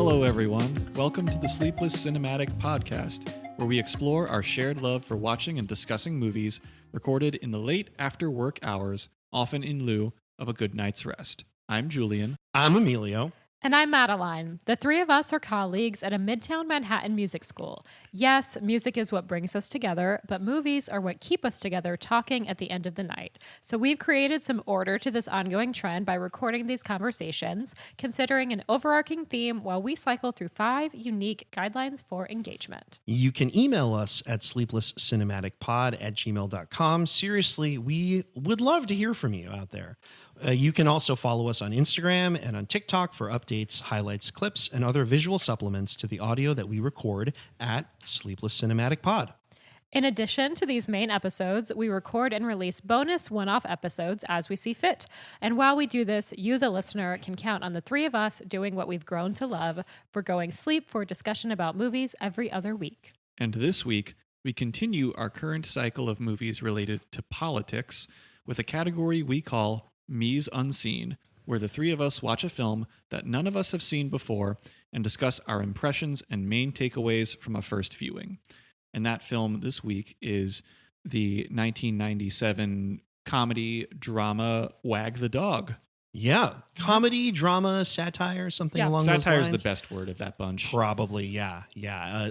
Hello, everyone. Welcome to the Sleepless Cinematic Podcast, where we explore our shared love for watching and discussing movies recorded in the late after work hours, often in lieu of a good night's rest. I'm Julian. I'm Emilio. And I'm Madeline. The three of us are colleagues at a Midtown Manhattan music school. Yes, music is what brings us together, but movies are what keep us together talking at the end of the night. So we've created some order to this ongoing trend by recording these conversations, considering an overarching theme while we cycle through 5 unique guidelines for engagement. You can email us at sleeplesscinematicpod@gmail.com. Seriously, we would love to hear from you out there. You can also follow us on Instagram and on TikTok for updates, highlights, clips, and other visual supplements to the audio that we record at Sleepless Cinematic Pod. In addition to these main episodes, we record and release bonus one-off episodes as we see fit. And while we do this, you, the listener, can count on the three of us doing what we've grown to love, forgoing sleep for discussion about movies every other week. And this week, we continue our current cycle of movies related to politics with a category we call Mise-Unseen, where the three of us watch a film that none of us have seen before and discuss our impressions and main takeaways from a first viewing. And that film this week is the 1997 comedy drama Wag the Dog. Yeah, comedy, drama, satire, something along those lines. Satire is the best word of that bunch. Probably, yeah.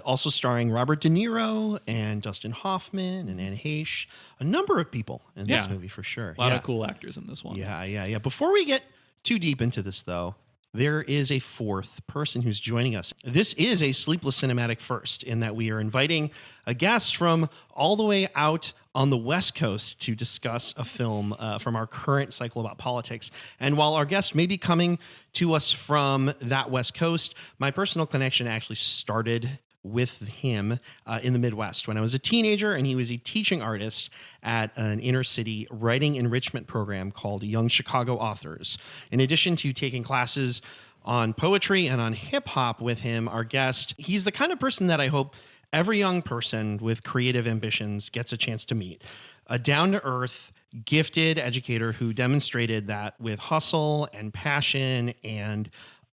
Also starring Robert De Niro and Dustin Hoffman and Anne Heche. A number of people in this movie for sure. A lot of cool actors in this one. Yeah. Before we get too deep into this, though, there is a fourth person who's joining us. This is a Sleepless Cinematic first in that we are inviting a guest from all the way out on the West Coast to discuss a film from our current cycle about politics. And while our guest may be coming to us from that West Coast, my personal connection actually started with him in the Midwest when I was a teenager, and he was a teaching artist at an inner city writing enrichment program called Young Chicago Authors. In addition to taking classes on poetry and on hip hop with him, our guest, he's the kind of person that I hope every young person with creative ambitions gets a chance to meet. A down-to-earth, gifted educator who demonstrated that with hustle and passion and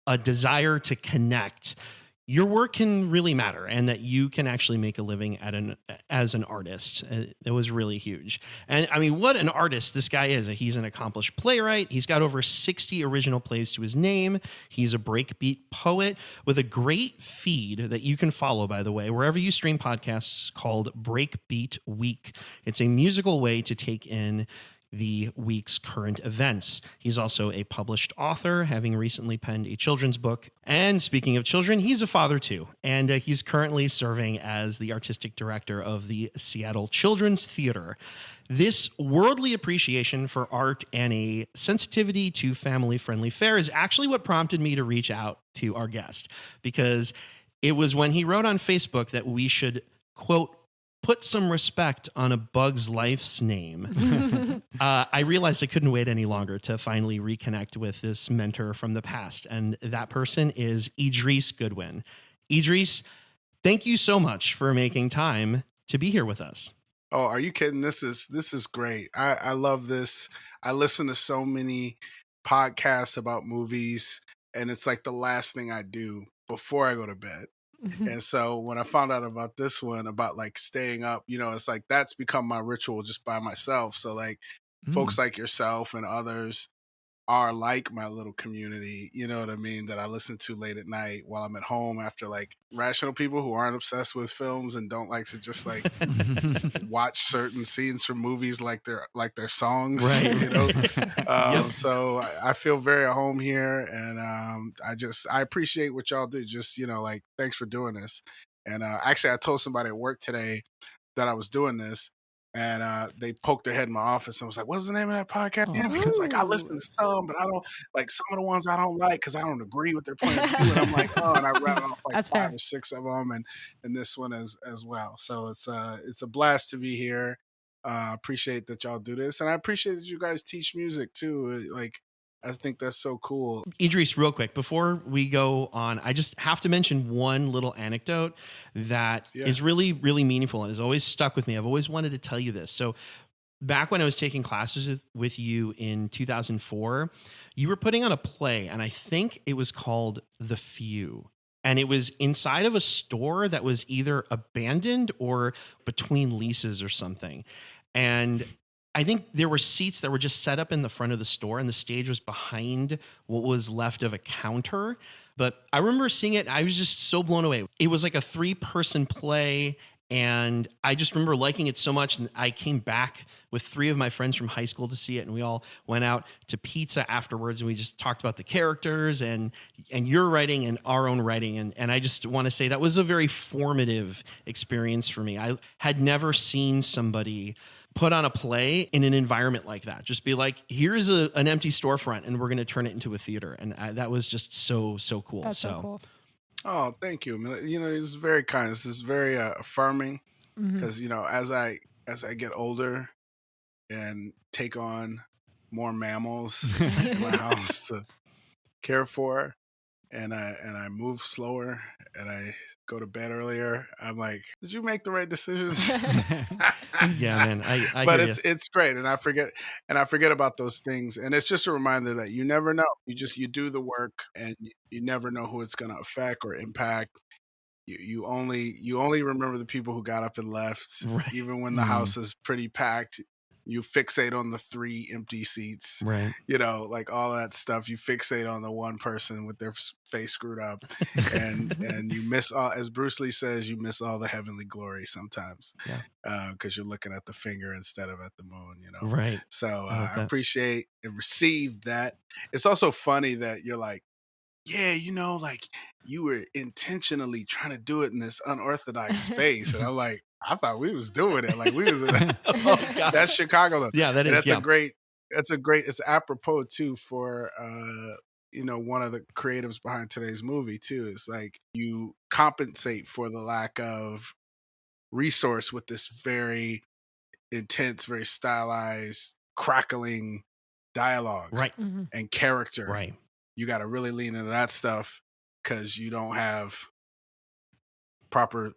a desire to connect, your work can really matter and that you can actually make a living as an artist. It was really huge. And I mean, what an artist this guy is. He's an accomplished playwright. He's got over 60 original plays to his name. He's a breakbeat poet with a great feed that you can follow, by the way, wherever you stream podcasts, called Breakbeat Week. It's a musical way to take in the week's current events. He's also a published author, having recently penned a children's book. And speaking of children, he's a father too. And he's currently serving as the artistic director of the Seattle Children's Theater. This worldly appreciation for art and a sensitivity to family-friendly fare is actually what prompted me to reach out to our guest, because it was when he wrote on Facebook that we should, quote, put some respect on a bug's life's name. I realized I couldn't wait any longer to finally reconnect with this mentor from the past. And that person is Idris Goodwin. Idris, thank you so much for making time to be here with us. Oh, are you kidding? This is great. I love this. I listen to so many podcasts about movies, and it's like the last thing I do before I go to bed. And so when I found out about this one, about like staying up, it's like that's become my ritual just by myself. So like folks like yourself and others are like my little community, you know what I mean, that I listen to late at night while I'm at home after like rational people who aren't obsessed with films and don't like to just like watch certain scenes from movies like their songs, right. So I feel very at home here, and I appreciate what y'all do. Just, like, thanks for doing this. And actually I told somebody at work today that I was doing this, and they poked their head in my office and was like, "What's the name of that podcast?" Yeah, because like I listen to some, but I don't like some of the ones I don't like because I don't agree with their point of view. And I'm like, oh, and I read off like That's 5 fair. or 6 of them, and this one as well. So it's a blast to be here. Appreciate that y'all do this, and I appreciate that you guys teach music too. Like, I think that's so cool. Idris, real quick, before we go on, I just have to mention one little anecdote that is really, really meaningful and has always stuck with me. I've always wanted to tell you this. So back when I was taking classes with you in 2004, you were putting on a play, and I think it was called The Few. And it was inside of a store that was either abandoned or between leases or something. And I think there were seats that were just set up in the front of the store, and the stage was behind what was left of a counter. But I remember seeing it. I was just so blown away. It was like a 3-person play, and I just remember liking it so much. And I came back with 3 of my friends from high school to see it, and we all went out to pizza afterwards, and we just talked about the characters and your writing and our own writing. And I just want to say that was a very formative experience for me. I had never seen somebody put on a play in an environment like that. Just be like, here's an empty storefront, and we're going to turn it into a theater. And that was just so cool. That's so cool. Oh, thank you. You know, it's very kind. This is very affirming because you know, as I get older and take on more mammals in my house to care for, and I move slower and I go to bed earlier, I'm like, did you make the right decisions? Yeah, man. I But hear it's great, and I forget about those things, and it's just a reminder that you never know. You do the work, and you never know who it's going to affect or impact. You only remember the people who got up and left, Right. even when the house is pretty packed. You fixate on the 3 empty seats, Right. you know, like all that stuff. You fixate on the one person with their face screwed up, and you miss all, as Bruce Lee says, you miss all the heavenly glory sometimes, because you're looking at the finger instead of at the moon, you know. Right. So I appreciate and receive that. It's also funny that you're like, yeah, you know, like you were intentionally trying to do it in this unorthodox space, and I'm like, I thought we was doing it, like we was in that's Chicago though. Yeah, that is. It's apropos too for you know, one of the creatives behind today's movie too. Is like you compensate for the lack of resource with this very intense, very stylized, crackling dialogue, Right. and character. Right. You got to really lean into that stuff because you don't have proper,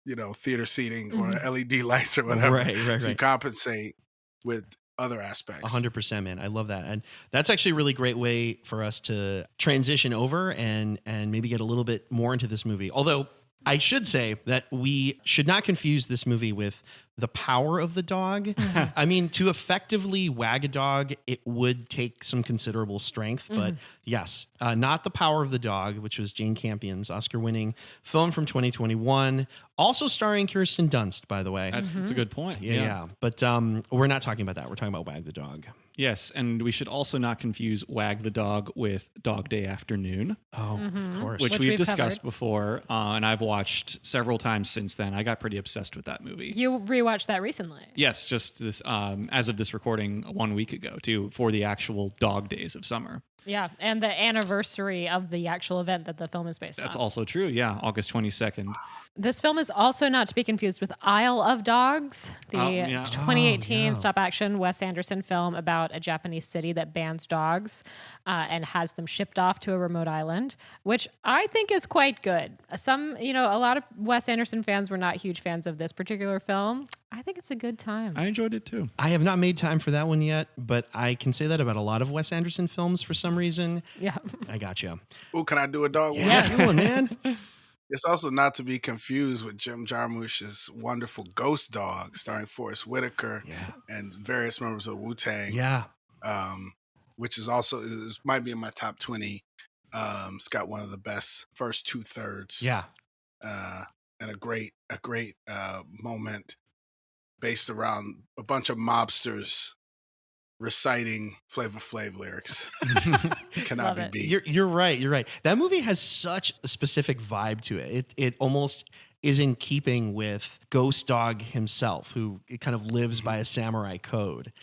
you know, theater seating or LED lights or whatever. Right. So you compensate with other aspects. 100%, man. I love that. And that's actually a really great way for us to transition over and maybe get a little bit more into this movie. Although I should say that we should not confuse this movie with The Power of the Dog. I mean, to effectively wag a dog, it would take some considerable strength. But yes, not The Power of the Dog, which was Jane Campion's Oscar-winning film from 2021. Also starring Kirsten Dunst, by the way. That's a good point. Yeah. But we're not talking about that. We're talking about Wag the Dog. Yes, and we should also not confuse Wag the Dog with Dog Day Afternoon. Oh, of course. Which we've we've discussed covered. before, and I've watched several times since then. I got pretty obsessed with that movie. You rewatched that recently. Yes, just this as of this recording 1 week ago, too, for the actual dog days of summer. Yeah, and the anniversary of the actual event that the film is based on. That's also true. Yeah, August 22nd. This film is also not to be confused with Isle of Dogs, the 2018 stop-action Wes Anderson film about a Japanese city that bans dogs and has them shipped off to a remote island, which I think is quite good. A lot of Wes Anderson fans were not huge fans of this particular film. I think it's a good time. I enjoyed it, too. I have not made time for that one yet, but I can say that about a lot of Wes Anderson films for some reason. Yeah. I got you. Ooh, can I do a dog one? Yeah, do it, man. It's also not to be confused with Jim Jarmusch's wonderful Ghost Dog, starring Forrest Whitaker and various members of Wu-Tang. Yeah. Which is also might be in my top 20. It's got one of the best first 2/3. Yeah. And a great moment based around a bunch of mobsters reciting Flavor Flav lyrics. Cannot Love be it. beat. You're right. You're right. That movie has such a specific vibe to it. It almost is in keeping with Ghost Dog himself, who kind of lives by a samurai code.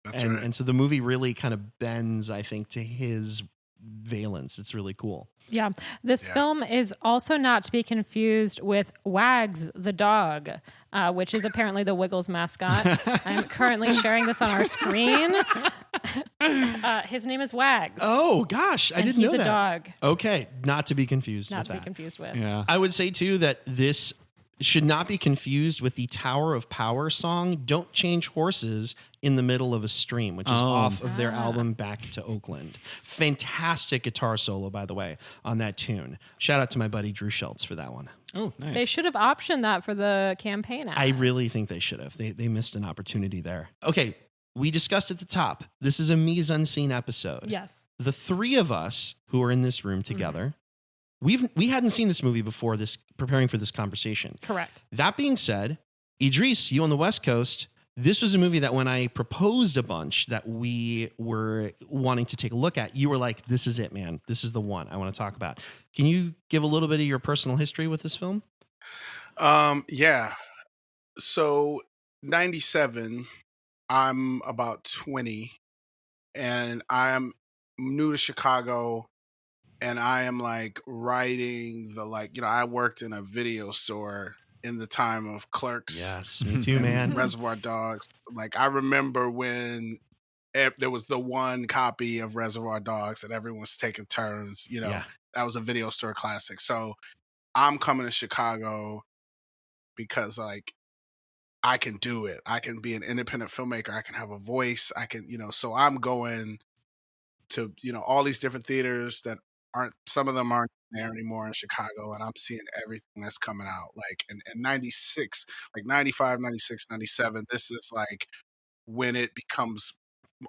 That's right. And so the movie really kind of bends, I think, to his valence. It's really cool. Yeah. This film is also not to be confused with Wags the Dog, which is apparently the Wiggles mascot. I'm currently sharing this on our screen. His name is Wags. Oh, gosh. I didn't know that. He's a dog. Okay. Not to be confused Not with to be that. confused with. Yeah. I would say, too, that this should not be confused with the Tower of Power song, Don't Change Horses in the Middle of a Stream, which is off of their album Back to Oakland. Fantastic guitar solo, by the way, on that tune. Shout out to my buddy Drew Schultz for that one. Oh, nice. They should have optioned that for the campaign ad. I really think they should have. They missed an opportunity there. Okay, we discussed at the top, this is a Mise-Unseen episode. Yes. The three of us who are in this room together, we hadn't seen this movie before preparing for this conversation. Correct. That being said, Idris, you on the West Coast, this was a movie that when I proposed a bunch that we were wanting to take a look at, you were like, this is it, man. This is the one I want to talk about. Can you give a little bit of your personal history with this film? Yeah. So 97, I'm about 20 and I'm new to Chicago. And I am like writing I worked in a video store in the time of Clerks. Yes, me too, man. Reservoir Dogs. Like I remember when there was the one copy of Reservoir Dogs that everyone was taking turns, that was a video store classic. So I'm coming to Chicago because like I can do it. I can be an independent filmmaker. I can have a voice. I can, so I'm going to, all these different theaters that some of them aren't there anymore in Chicago, and I'm seeing everything that's coming out. Like in 96, like 95, 96, 97, this is like when it becomes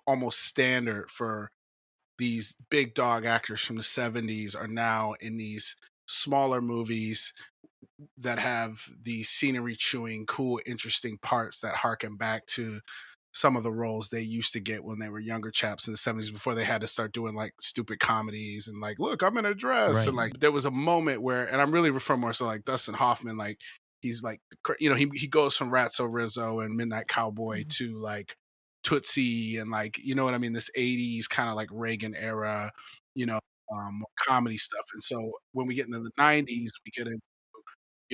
almost standard for these big dog actors from the 70s are now in these smaller movies that have these scenery chewing, cool, interesting parts that harken back to some of the roles they used to get when they were younger chaps in the 70s before they had to start doing like stupid comedies and like, look, I'm in a dress. Right. And like there was a moment where, and I'm really referring more so like Dustin Hoffman, like he's like, he goes from Ratso Rizzo and Midnight Cowboy to like Tootsie and like, you know what I mean? This 80s kind of like Reagan era, comedy stuff. And so when we get into the 90s, we get into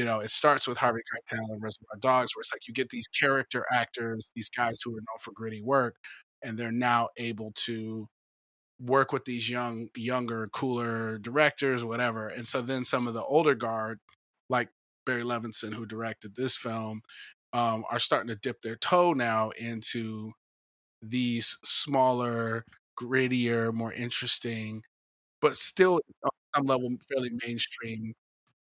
it starts with Harvey Keitel and Reservoir Dogs, where it's like you get these character actors, these guys who are known for gritty work, and they're now able to work with these younger, cooler directors, whatever. And so then some of the older guard, like Barry Levinson, who directed this film, are starting to dip their toe now into these smaller, grittier, more interesting, but still on some level fairly mainstream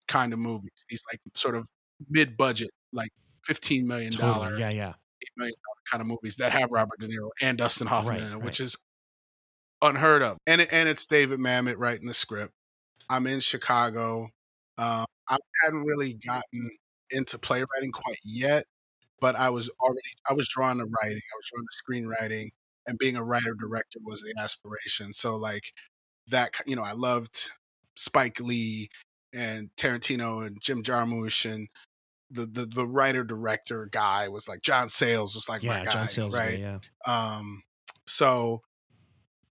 kind of movies. These like sort of mid-budget, like $15 million, Totally. Yeah. $8 million kind of movies that have Robert De Niro and Dustin Hoffman in it, which is unheard of. And it's David Mamet writing the script. I'm in Chicago. I hadn't really gotten into playwriting quite yet, but I was drawn to writing. I was drawn to screenwriting, and being a writer-director was the aspiration. So like that, I loved Spike Lee and Tarantino and Jim Jarmusch, and the writer-director guy was like John Sayles was like my guy, John Sayles, right? Yeah. So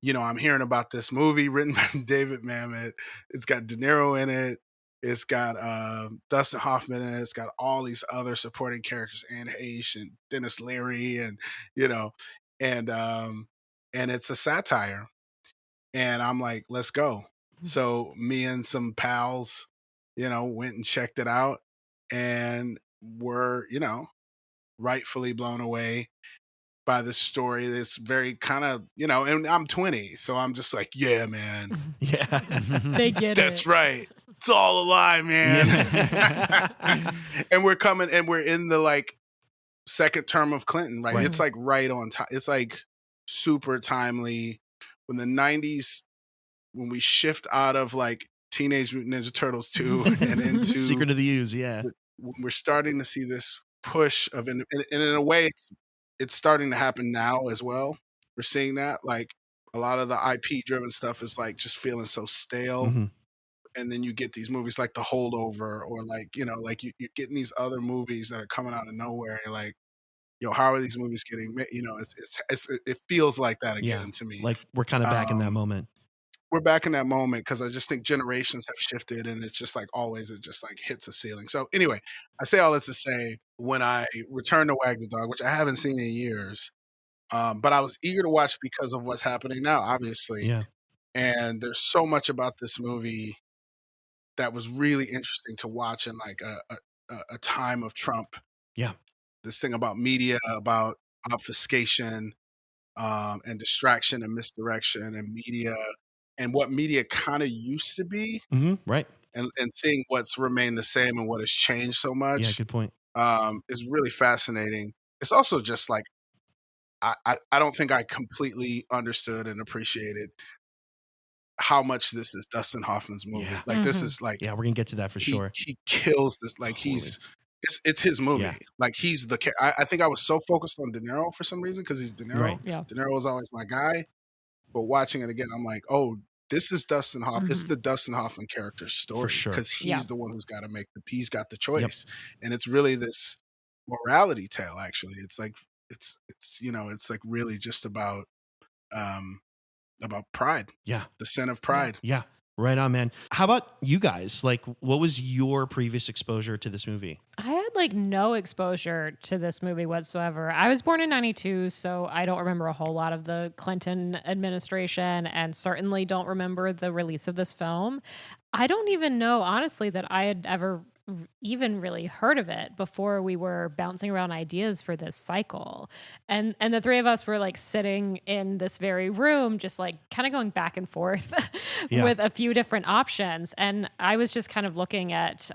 I'm hearing about this movie written by David Mamet. It's got De Niro in it. It's got Dustin Hoffman in it. It's got all these other supporting characters, Anne Heche and Dennis Leary, and and it's a satire. And I'm like, let's go. So me and some pals, went and checked it out, and were, rightfully blown away by the story. That's very kind of, and I'm 20, so I'm just like, yeah, man. Yeah. They get That's it. right. It's all a lie, man. Yeah. And we're in the like second term of Clinton, right? It's like right on time. It's like super timely. When the 90s, when we shift out of like Teenage Mutant Ninja Turtles 2 and into Secret of the Ooze, yeah. We're starting to see this push of, and in a way, it's starting to happen now as well. We're seeing that, like a lot of the IP driven stuff is like just feeling so stale. Mm-hmm. And then you get these movies like The Holdover, or like, like you're getting these other movies that are coming out of nowhere. And you're like, yo, how are these movies getting made? It feels like that again to me. Like we're kind of back in that moment. We're back in that moment because I just think generations have shifted, and it's just like always, it just like hits a ceiling. So anyway, I say all that to say, when I returned to Wag the Dog, which I haven't seen in years, but I was eager to watch because of what's happening now, obviously. Yeah. And there's so much about this movie that was really interesting to watch in like a time of Trump. Yeah. This thing about media, about obfuscation, and distraction and misdirection and media and what media kind of used to be, Right. and seeing what's remained the same and what has changed so Yeah. much, Good point. is really fascinating. It's also just like I don't think I completely understood and appreciated how much this is Dustin Hoffman's movie. Yeah. Like this is like Yeah. We're going to get to that for sure. he kills this. Like Totally. it's his movie. Yeah. Like he's I think I was so focused on De Niro for some reason because he's De Niro. Right. Yeah. De Niro was always my guy. But watching it again, I'm like, oh, this is Dustin Hoffman. This is the Dustin Hoffman character's story sure. because he's Yeah. the one who's got to he's got the choice, and it's really this morality tale. Actually, it's like it's it's like really just about pride, Yeah. the sin of pride. Yeah. Right on, man. How about you guys? Like, what was your previous exposure to this movie? I had like no exposure to this movie whatsoever. I was born in 92, so I don't remember a whole lot of the Clinton administration and certainly don't remember the release of this film. I don't even know, honestly, that I had ever even really heard of it before we were bouncing around ideas for this cycle. And the three of us were like sitting in this very room, just like kind of going back and forth with a few different options. And I was just kind of looking at,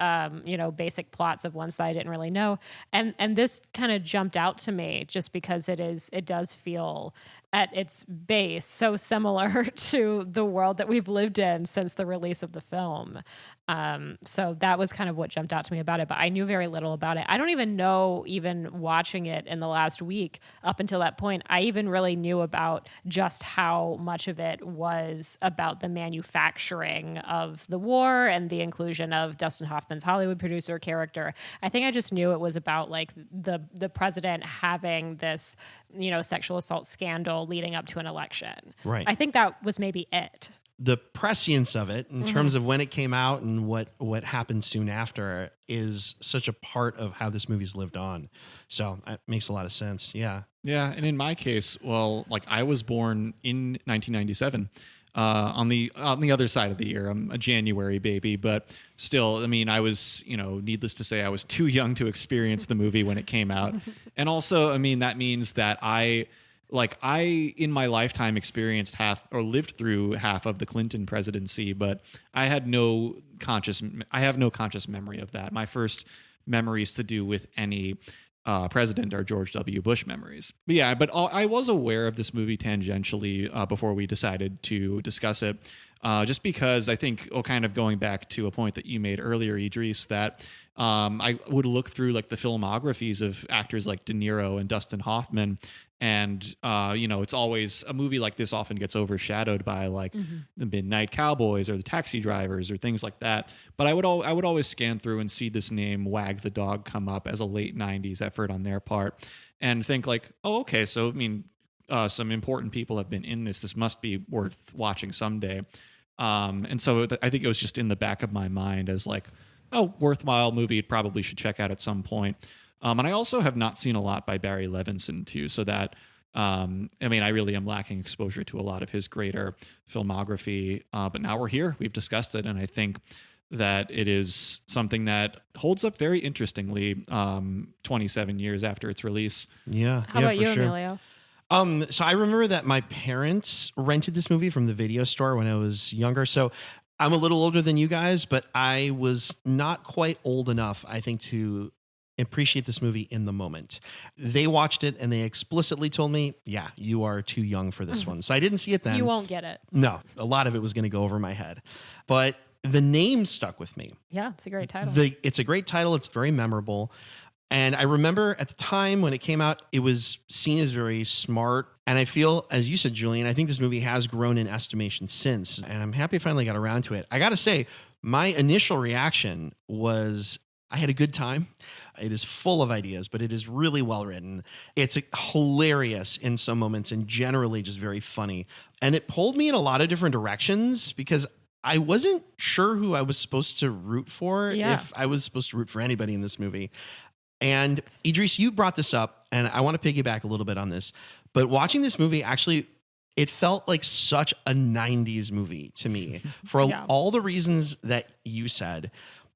basic plots of ones that I didn't really know. And this kind of jumped out to me just because it does feel at its base so similar to the world that we've lived in since the release of the film. So that was kind of what jumped out to me about it, but I knew very little about it. I don't even know, even watching it in the last week up until that point, I even really knew about just how much of it was about the manufacturing of the war and the inclusion of Dustin Hoffman's Hollywood producer character. I think I just knew it was about like the president having this, sexual assault scandal leading up to an election. Right. I think that was maybe it. The prescience of it in terms of when it came out and what happened soon after is such a part of how this movie's lived on. So it makes a lot of sense. Yeah. Yeah. And in my case, well, like I was born in 1997. On the other side of the year, I'm a January baby, but still, I mean, I was, needless to say, I was too young to experience the movie when it came out. And also, I mean, that means that I in my lifetime experienced lived through half of the Clinton presidency, but I have no conscious memory of that. My first memories to do with any president are George W. Bush memories. But yeah, I was aware of this movie tangentially before we decided to discuss it. Just because I think, kind of going back to a point that you made earlier, Idris, that I would look through like the filmographies of actors like De Niro and Dustin Hoffman, and it's always a movie like this often gets overshadowed by like the Midnight Cowboys or the Taxi Drivers or things like that. But I would always scan through and see this name Wag the Dog come up as a late 90s effort on their part, and think like, oh, okay, so I mean, some important people have been in this. This must be worth watching someday. And so I think it was just in the back of my mind as like, oh, worthwhile movie. Probably should check out at some point. And I also have not seen a lot by Barry Levinson too. So that, I really am lacking exposure to a lot of his greater filmography. But now we're here. We've discussed it. And I think that it is something that holds up very interestingly 27 years after its release. Yeah. How about for you, sure. Emilio? So I remember that my parents rented this movie from the video store when I was younger. So I'm a little older than you guys, but I was not quite old enough, I think, to appreciate this movie in the moment. They watched it and they explicitly told me, yeah, you are too young for this one. So I didn't see it then. You won't get it. No, a lot of it was going to go over my head. But the name stuck with me. Yeah, it's a great title. It's a great title. It's very memorable. And I remember at the time when it came out, it was seen as very smart. And I feel, as you said, Julian, I think this movie has grown in estimation since. And I'm happy I finally got around to it. I got to say, my initial reaction was I had a good time. It is full of ideas, but it is really well written. It's hilarious in some moments and generally just very funny. And it pulled me in a lot of different directions because I wasn't sure who I was supposed to root for, if I was supposed to root for anybody in this movie. And Idris, you brought this up, and I want to piggyback a little bit on this. But watching this movie, actually, it felt like such a 90s movie to me for all the reasons that you said.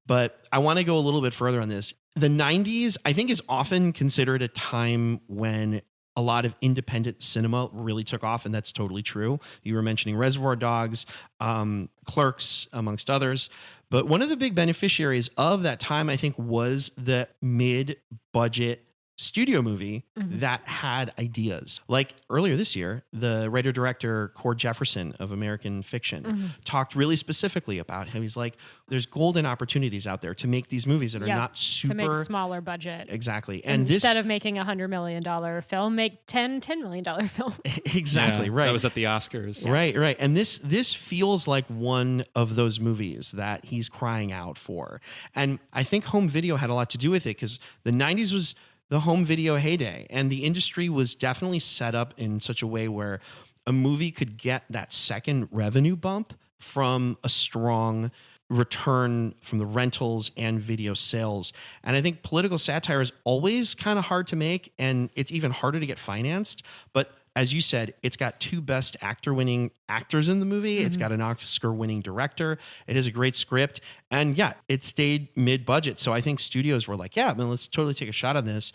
But I want to go a little bit further on this. The 90s, I think, is often considered a time when a lot of independent cinema really took off, and that's totally true. You were mentioning Reservoir Dogs, Clerks, amongst others. But one of the big beneficiaries of that time, I think, was the mid-budget studio movie that had ideas. Like earlier this year, the writer-director Cord Jefferson of American Fiction talked really specifically about how he's like, there's golden opportunities out there to make these movies that are not super... To make smaller budget. Exactly. And instead of making a $100 million film, make $10 million film. Exactly, right. That was at the Oscars. Right, right. And this feels like one of those movies that he's crying out for. And I think home video had a lot to do with it, because the 90s was the home video heyday, and the industry was definitely set up in such a way where a movie could get that second revenue bump from a strong return from the rentals and video sales. And I think political satire is always kind of hard to make, and it's even harder to get financed. But as you said, it's got 2 best actor-winning actors in the movie. It's got an Oscar-winning director. It has a great script. And yeah, it stayed mid-budget. So I think studios were like, yeah, man, let's totally take a shot on this.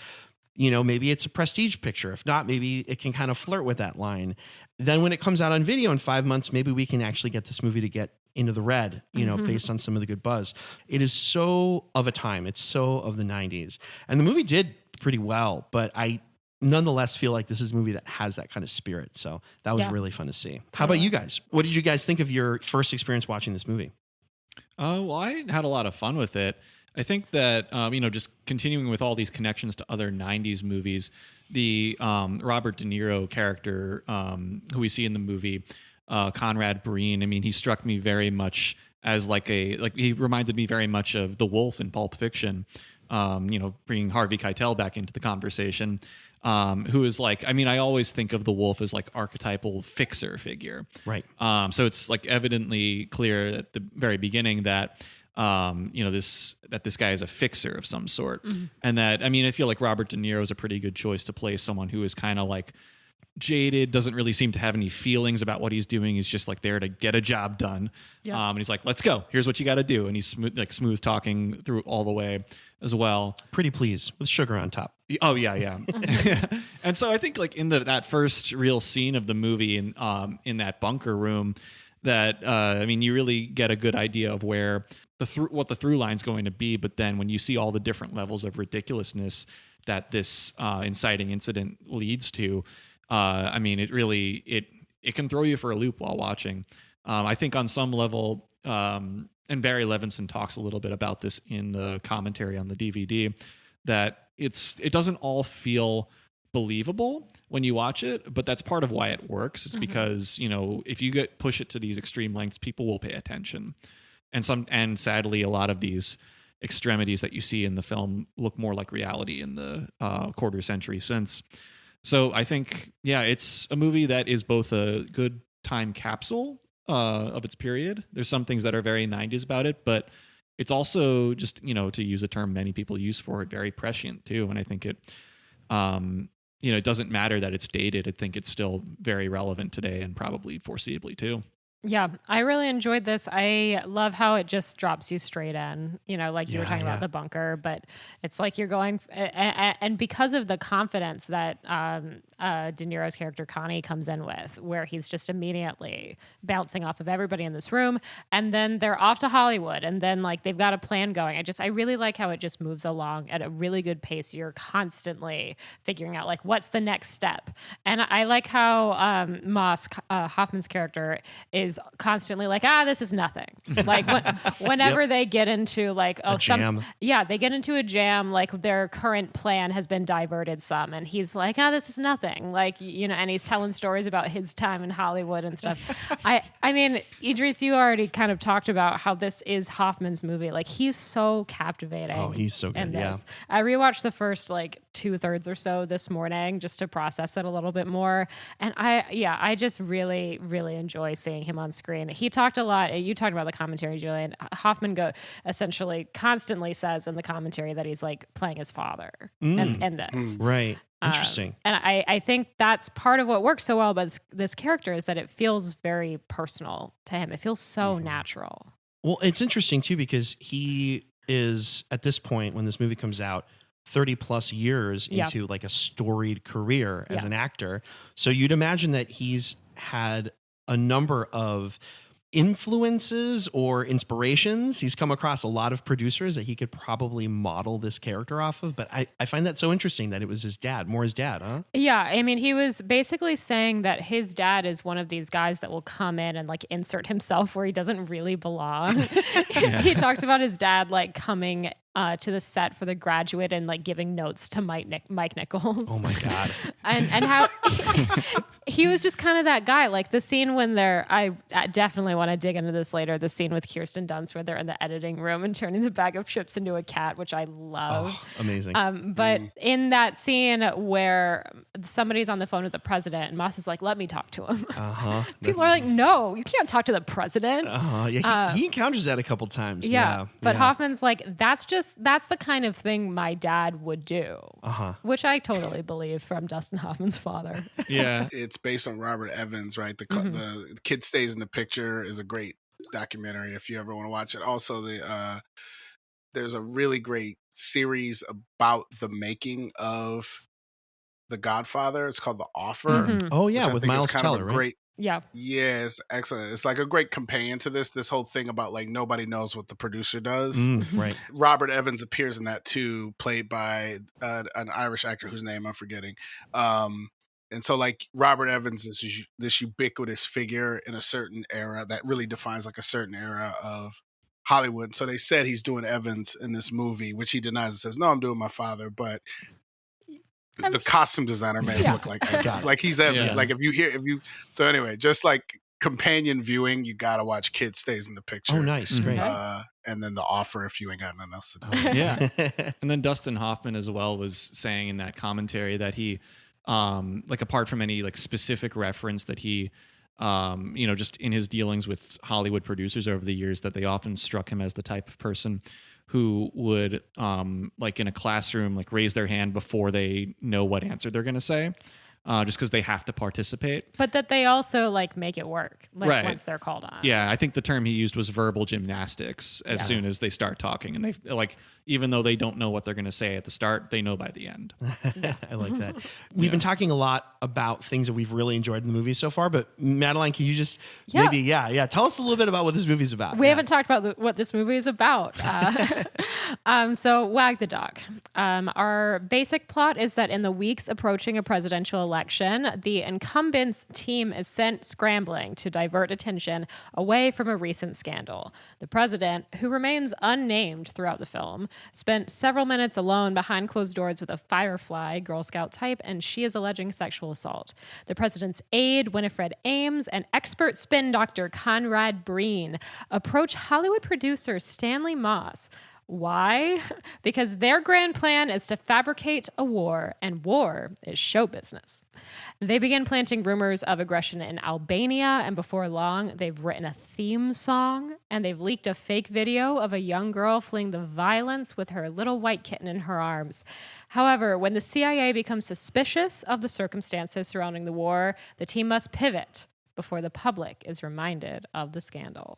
You know, maybe it's a prestige picture. If not, maybe it can kind of flirt with that line. Then when it comes out on video in 5 months, maybe we can actually get this movie to get into the red, you know, based on some of the good buzz. It is so of a time. It's so of the 90s. And the movie did pretty well, but I nonetheless feel like this is a movie that has that kind of spirit. So that was really fun to see. How about you guys? What did you guys think of your first experience watching this movie? Well, I had a lot of fun with it. I think that, just continuing with all these connections to other 90s movies, the Robert De Niro character who we see in the movie, Conrad Breen, I mean, he struck me very much as he reminded me very much of the Wolf in Pulp Fiction, bringing Harvey Keitel back into the conversation. Who is like, I mean, I always think of the Wolf as like archetypal fixer figure. Right. So it's like evidently clear at the very beginning that, this guy is a fixer of some sort. And that, I mean, I feel like Robert De Niro is a pretty good choice to play someone who is kind of like jaded, doesn't really seem to have any feelings about what he's doing. He's just like there to get a job done. And he's like, let's go. Here's what you got to do. And he's smooth talking through all the way as well. Pretty pleased with sugar on top. Oh yeah. And so I think like in that first real scene of the movie in that bunker room, that you really get a good idea of where what the through line's going to be. But then when you see all the different levels of ridiculousness that this inciting incident leads to, it really it can throw you for a loop while watching. I think on some level, and Barry Levinson talks a little bit about this in the commentary on the DVD, that it doesn't all feel believable when you watch it, but that's part of why it works. It's because, if you push it to these extreme lengths, people will pay attention. And sadly, a lot of these extremities that you see in the film look more like reality in the quarter century since. So I think, it's a movie that is both a good time capsule of its period. There's some things that are very 90s about it, but it's also just, to use a term many people use for it, very prescient too. And I think it, it doesn't matter that it's dated. I think it's still very relevant today and probably foreseeably too. Yeah, I really enjoyed this. I love how it just drops you straight in, like you were talking about the bunker, but it's like you're going, and because of the confidence that De Niro's character Connie comes in with, where he's just immediately bouncing off of everybody in this room, and then they're off to Hollywood, and then like they've got a plan going. I really like how it just moves along at a really good pace. You're constantly figuring out like what's the next step, and I like how Hoffman's character is constantly like, this is nothing. Like whenever they get into like, they get into a jam, like their current plan has been diverted some. And he's like, this is nothing. Like, and he's telling stories about his time in Hollywood and stuff. I mean, Idris, you already kind of talked about how this is Hoffman's movie. Like he's so captivating. Oh, he's so good. Yeah. I rewatched the first like 2/3 or so this morning just to process it a little bit more. And I just really, really enjoy seeing him on screen. He talked a lot. You talked about the commentary, Julian. Hoffman essentially constantly says in the commentary that he's like playing his father in this. Right. Interesting. And I think that's part of what works so well about this character is that it feels very personal to him. It feels so natural. Well, it's interesting too, because is at this point when this movie comes out 30 plus years into like a storied career as an actor. So you'd imagine that he's had a number of influences or inspirations. He's come across a lot of producers that he could probably model this character off of. But I find that so interesting that it was his dad, more his dad, huh? Yeah. I mean, he was basically saying that his dad is one of these guys that will come in and like insert himself where he doesn't really belong. He talks about his dad like coming to the set for The Graduate and like giving notes to Mike Nichols. Oh my God. and how he was just kind of that guy. Like the scene when I definitely want to dig into this later, the scene with Kirsten Dunst where they're in the editing room and turning the bag of chips into a cat, which I love. Oh, amazing. But in that scene where somebody's on the phone with the president and Moss is like, let me talk to him. People are like, no, you can't talk to the president. Yeah, he encounters that a couple times. But Hoffman's like, that's the kind of thing my dad would do, which I totally believe from Dustin Hoffman's father. Yeah. It's based on Robert Evans, right? The Kid Stays in the Picture is a great documentary if you ever want to watch it. Also, there's a really great series about the making of The Godfather. It's called The Offer. Oh yeah, with Miles Teller, right? Great. Yeah. Yeah, it's excellent. It's like a great companion to this whole thing about like nobody knows what the producer does. Right. Robert Evans appears in that too, played by an Irish actor whose name I'm forgetting. And so like Robert Evans is this ubiquitous figure in a certain era that really defines like a certain era of Hollywood. So they said he's doing Evans in this movie, which he denies and says, no, I'm doing my father. But the costume designer made him look like Evans. Like he's Evans. Yeah. Like so anyway, just like companion viewing, you gotta watch Kid Stays in the Picture. Oh, nice. Great. And then The Offer if you ain't got nothing else to do. Yeah. And then Dustin Hoffman as well was saying in that commentary that he, like apart from any like specific reference that he, just in his dealings with Hollywood producers over the years, that they often struck him as the type of person who would, like in a classroom, like raise their hand before they know what answer they're going to say, just because they have to participate. But that they also like make it work, like Right. once they're called on. Yeah, I think the term he used was verbal gymnastics as soon as they start talking. And they like, even though they don't know what they're going to say at the start, they know by the end. I like that. We've been talking a lot about things that we've really enjoyed in the movie so far, but Madeline, can you just maybe, tell us a little bit about what this movie's about? We haven't talked about what this movie is about. So Wag the Dog. Our basic plot is that in the weeks approaching a presidential election, the incumbent's team is sent scrambling to divert attention away from a recent scandal. The president, who remains unnamed throughout the film, spent several minutes alone behind closed doors with a Firefly Girl Scout type, and she is alleging sexual assault. The president's aide, Winifred Ames, and expert spin doctor Conrad Breen approach Hollywood producer Stanley Moss. Why? Because their grand plan is to fabricate a war, and war is show business. They begin planting rumors of aggression in Albania, and before long, they've written a theme song, and they've leaked a fake video of a young girl fleeing the violence with her little white kitten in her arms. However, when the CIA becomes suspicious of the circumstances surrounding the war, the team must pivot before the public is reminded of the scandal.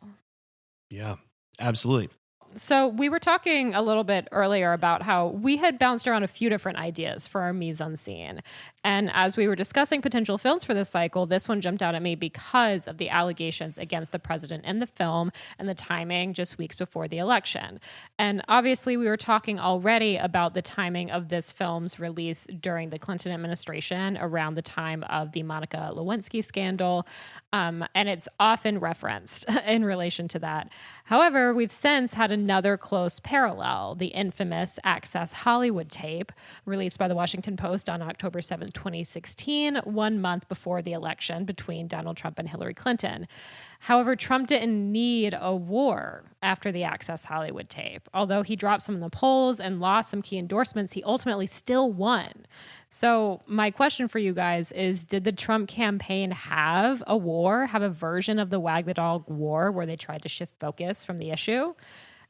Yeah, absolutely. So we were talking a little bit earlier about how we had bounced around a few different ideas for our Mise-Unseen. And as we were discussing potential films for this cycle, this one jumped out at me because of the allegations against the president in the film and the timing just weeks before the election. And obviously we were talking already about the timing of this film's release during the Clinton administration around the time of the Monica Lewinsky scandal. And it's often referenced in relation to that. However, we've since had another close parallel, the infamous Access Hollywood tape released by the Washington Post on October 7th, 2016, 1 month before the election between Donald Trump and Hillary Clinton. However, Trump didn't need a war after the Access Hollywood tape. Although he dropped some in the polls and lost some key endorsements, he ultimately still won. So my question for you guys is, did the Trump campaign have a war, have a version of the Wag the Dog war where they tried to shift focus from the issue?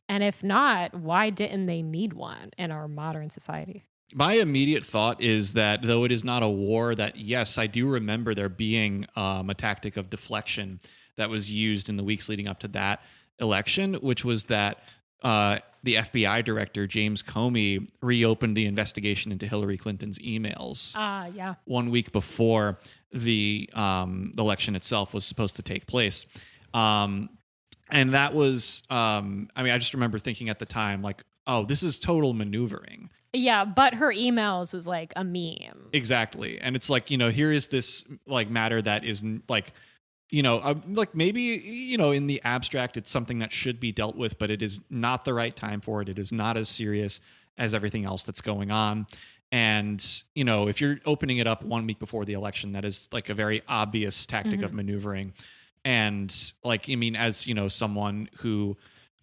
And if not, why didn't they need one in our modern society? My immediate thought is that though it is not a war, that yes, I do remember there being a tactic of deflection that was used in the weeks leading up to that election, which was that the FBI director, James Comey, reopened the investigation into Hillary Clinton's emails Yeah. 1 week before the election itself was supposed to take place. And that was, I just remember thinking at the time, like, oh, this is total maneuvering. Yeah, but her emails was like a meme. Exactly. And it's like, here is this like matter that is like, like maybe, in the abstract, it's something that should be dealt with, but it is not the right time for it. It is not as serious as everything else that's going on. And, if you're opening it up 1 week before the election, that is like a very obvious tactic of maneuvering. And like, as, someone who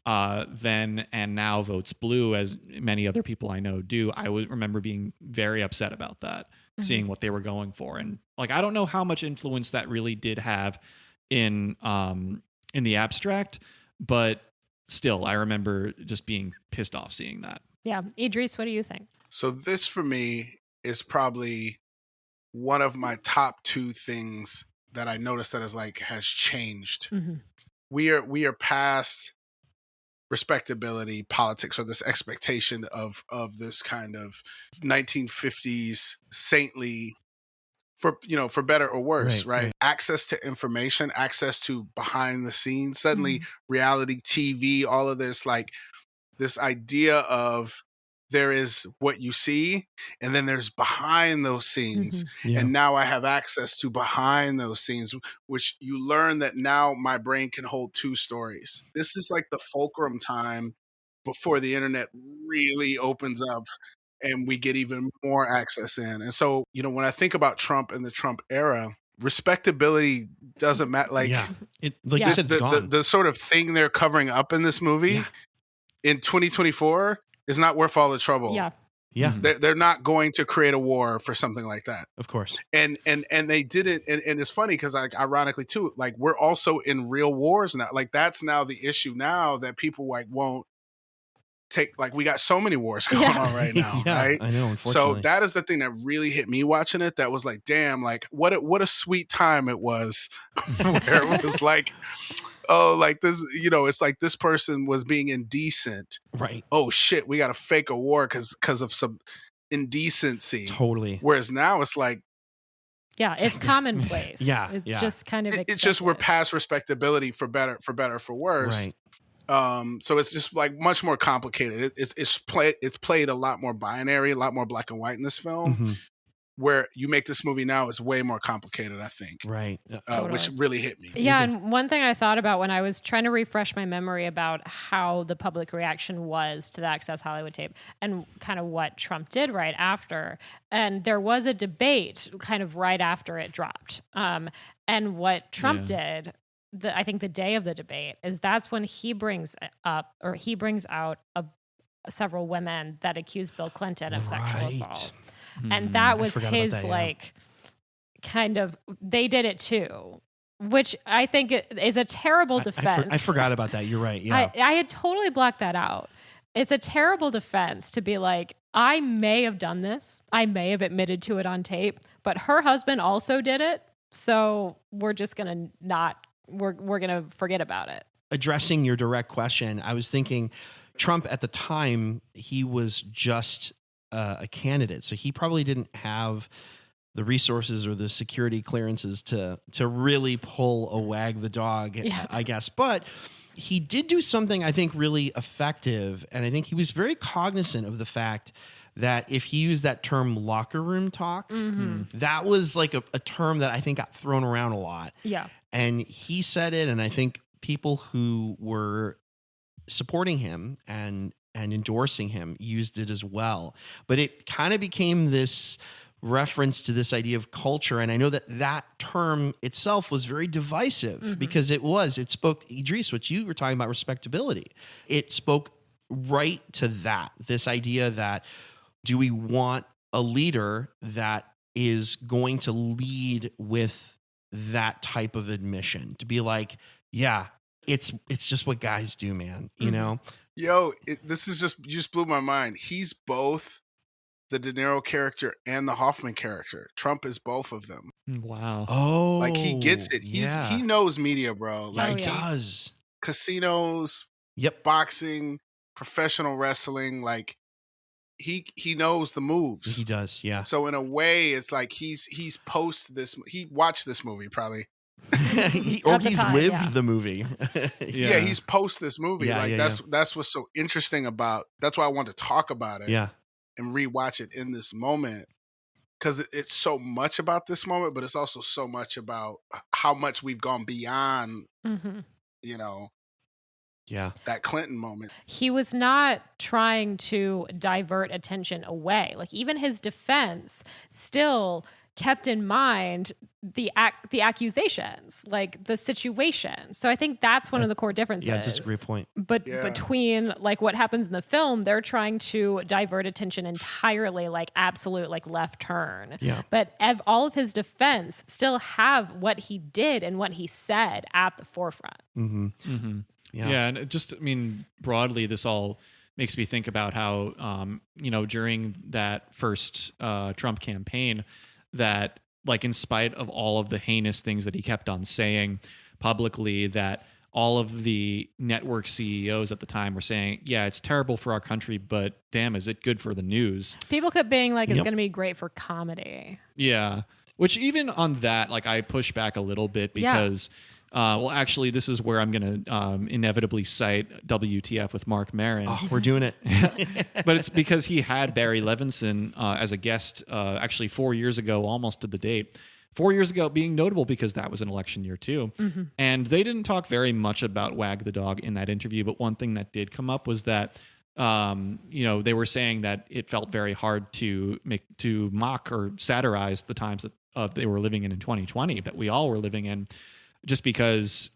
then and now votes blue, as many other people I know do, I would remember being very upset about that, seeing what they were going for. And like, I don't know how much influence that really did have in the abstract, but still, I remember just being pissed off seeing that. Yeah. Idris, what do you think? So this for me is probably one of my top two things that I noticed that has changed. We are past respectability politics, or this expectation of this kind of 1950s saintly, for better or worse, right? Access to information, access to behind the scenes, suddenly reality TV, all of this, like this idea of there is what you see and then there's behind those scenes. And now I have access to behind those scenes, which you learn that now my brain can hold two stories. This is like the fulcrum time before the internet really opens up and we get even more access in. And so, when I think about Trump and the Trump era, respectability doesn't matter. Like, you said, it's gone. The sort of thing they're covering up in this movie in 2024 is not worth all the trouble. Yeah. They're not going to create a war for something like that. Of course. And they did it. And it's funny because, like, ironically too, like, we're also in real wars now. Like, that's now the issue now, that people like won't take, like, we got so many wars going on right now. Right. I know. Unfortunately. So that is the thing that really hit me watching it. That was like, damn, like what a sweet time it was where it was like, oh, like this, it's like this person was being indecent. Right. Oh shit, we got to fake a war because of some indecency. Totally. Whereas now it's like, it's commonplace. It's just kind of it's just we're past respectability, for better for worse. Right. So it's just like much more complicated. It's played a lot more binary, a lot more black and white in this film. Where you make this movie now is way more complicated, I think. Right. Which really hit me. Yeah, and one thing I thought about when I was trying to refresh my memory about how the public reaction was to the Access Hollywood tape and kind of what Trump did right after. And there was a debate kind of right after it dropped. And what Trump did, I think the day of the debate, is that's when he brings out several women that accused Bill Clinton of sexual assault. And that was his kind of, they did it too, which I think is a terrible defense. I forgot about that. You're right. Yeah. I had totally blocked that out. It's a terrible defense to be like, I may have done this. I may have admitted to it on tape, but her husband also did it. So we're just going to we're going to forget about it. Addressing your direct question, I was thinking Trump at the time, he was just a candidate. So he probably didn't have the resources or the security clearances to really pull a Wag the Dog, I guess. But he did do something I think really effective. And I think he was very cognizant of the fact that if he used that term locker room talk, that was like a term that I think got thrown around a lot. Yeah. And he said it, and I think people who were supporting him and endorsing him used it as well. But it kind of became this reference to this idea of culture. And I know that term itself was very divisive because it spoke, Idris, what you were talking about, respectability. It spoke right to that, this idea that, do we want a leader that is going to lead with that type of admission, to be like, yeah, it's just what guys do, man, you know? Yo, this is you just blew my mind. He's both the De Niro character and the Hoffman character. Trump is both of them. Wow. Oh, like he gets it. He knows media, bro. Like he does. Casinos, Yep. boxing, professional wrestling. Like he knows the moves. He does, yeah. So in a way, it's like he's post this. He watched this movie probably. He's time, lived yeah. the movie. Yeah, he's post this movie. Yeah, like yeah, that's what's so interesting about. That's why I want to talk about it. Yeah. And rewatch it in this moment, because it's so much about this moment, but it's also so much about how much we've gone beyond. You know. Yeah. That Clinton moment. He was not trying to divert attention away. Like even his defense still kept in mind the accusations, like the situation. So I think that's one of the core differences. Yeah, that's a great point. But between like what happens in the film, they're trying to divert attention entirely, like absolute like left turn. Yeah. But all of his defense still have what he did and what he said at the forefront. Yeah. And it just, I mean, broadly, this all makes me think about how, during that first Trump campaign, that like in spite of all of the heinous things that he kept on saying publicly, that all of the network CEOs at the time were saying, yeah, it's terrible for our country, but damn, is it good for the news? People kept being like, it's going to be great for comedy. Yeah. Which even on that, like I push back a little bit because... well, actually, this is where I'm going to inevitably cite WTF with Mark Maron. Oh, we're doing it. But it's because he had Barry Levinson as a guest actually 4 years ago, almost to the date. 4 years ago, being notable because that was an election year too. And they didn't talk very much about Wag the Dog in that interview. But one thing that did come up was that they were saying that it felt very hard to mock or satirize the times that they were living in 2020, that we all were living in. Just because,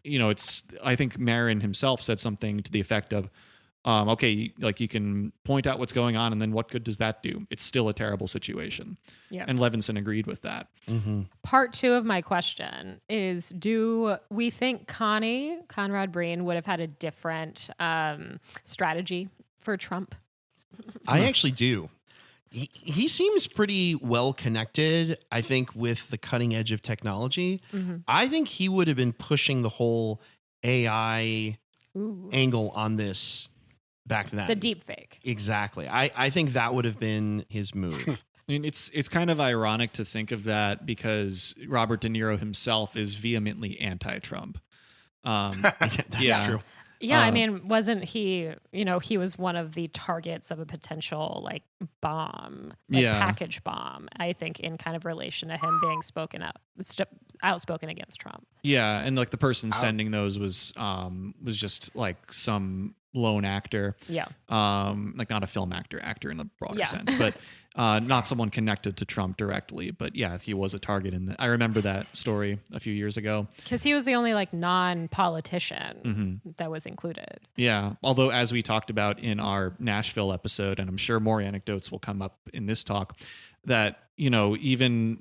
I think Maron himself said something to the effect of, okay, like you can point out what's going on and then what good does that do? It's still a terrible situation. Yeah. And Levinson agreed with that. Part two of my question is, do we think Conrad Breen would have had a different strategy for Trump? I actually do. He seems pretty well connected, I think, with the cutting edge of technology. I think he would have been pushing the whole AI angle on this back then. It's a deep fake. Exactly. I think that would have been his move. I mean, it's kind of ironic to think of that because Robert De Niro himself is vehemently anti-Trump. That's true. Yeah, I mean, wasn't he, he was one of the targets of a potential like bomb, package bomb, I think, in kind of relation to him being outspoken against Trump. Yeah, and like the person sending those was just like some lone actor. Yeah. Like not a film actor in the broader sense, but not someone connected to Trump directly. But yeah, he was a target I remember that story a few years ago. Because he was the only like non-politician that was included. Yeah. Although as we talked about in our Nashville episode, and I'm sure more anecdotes will come up in this talk, that, even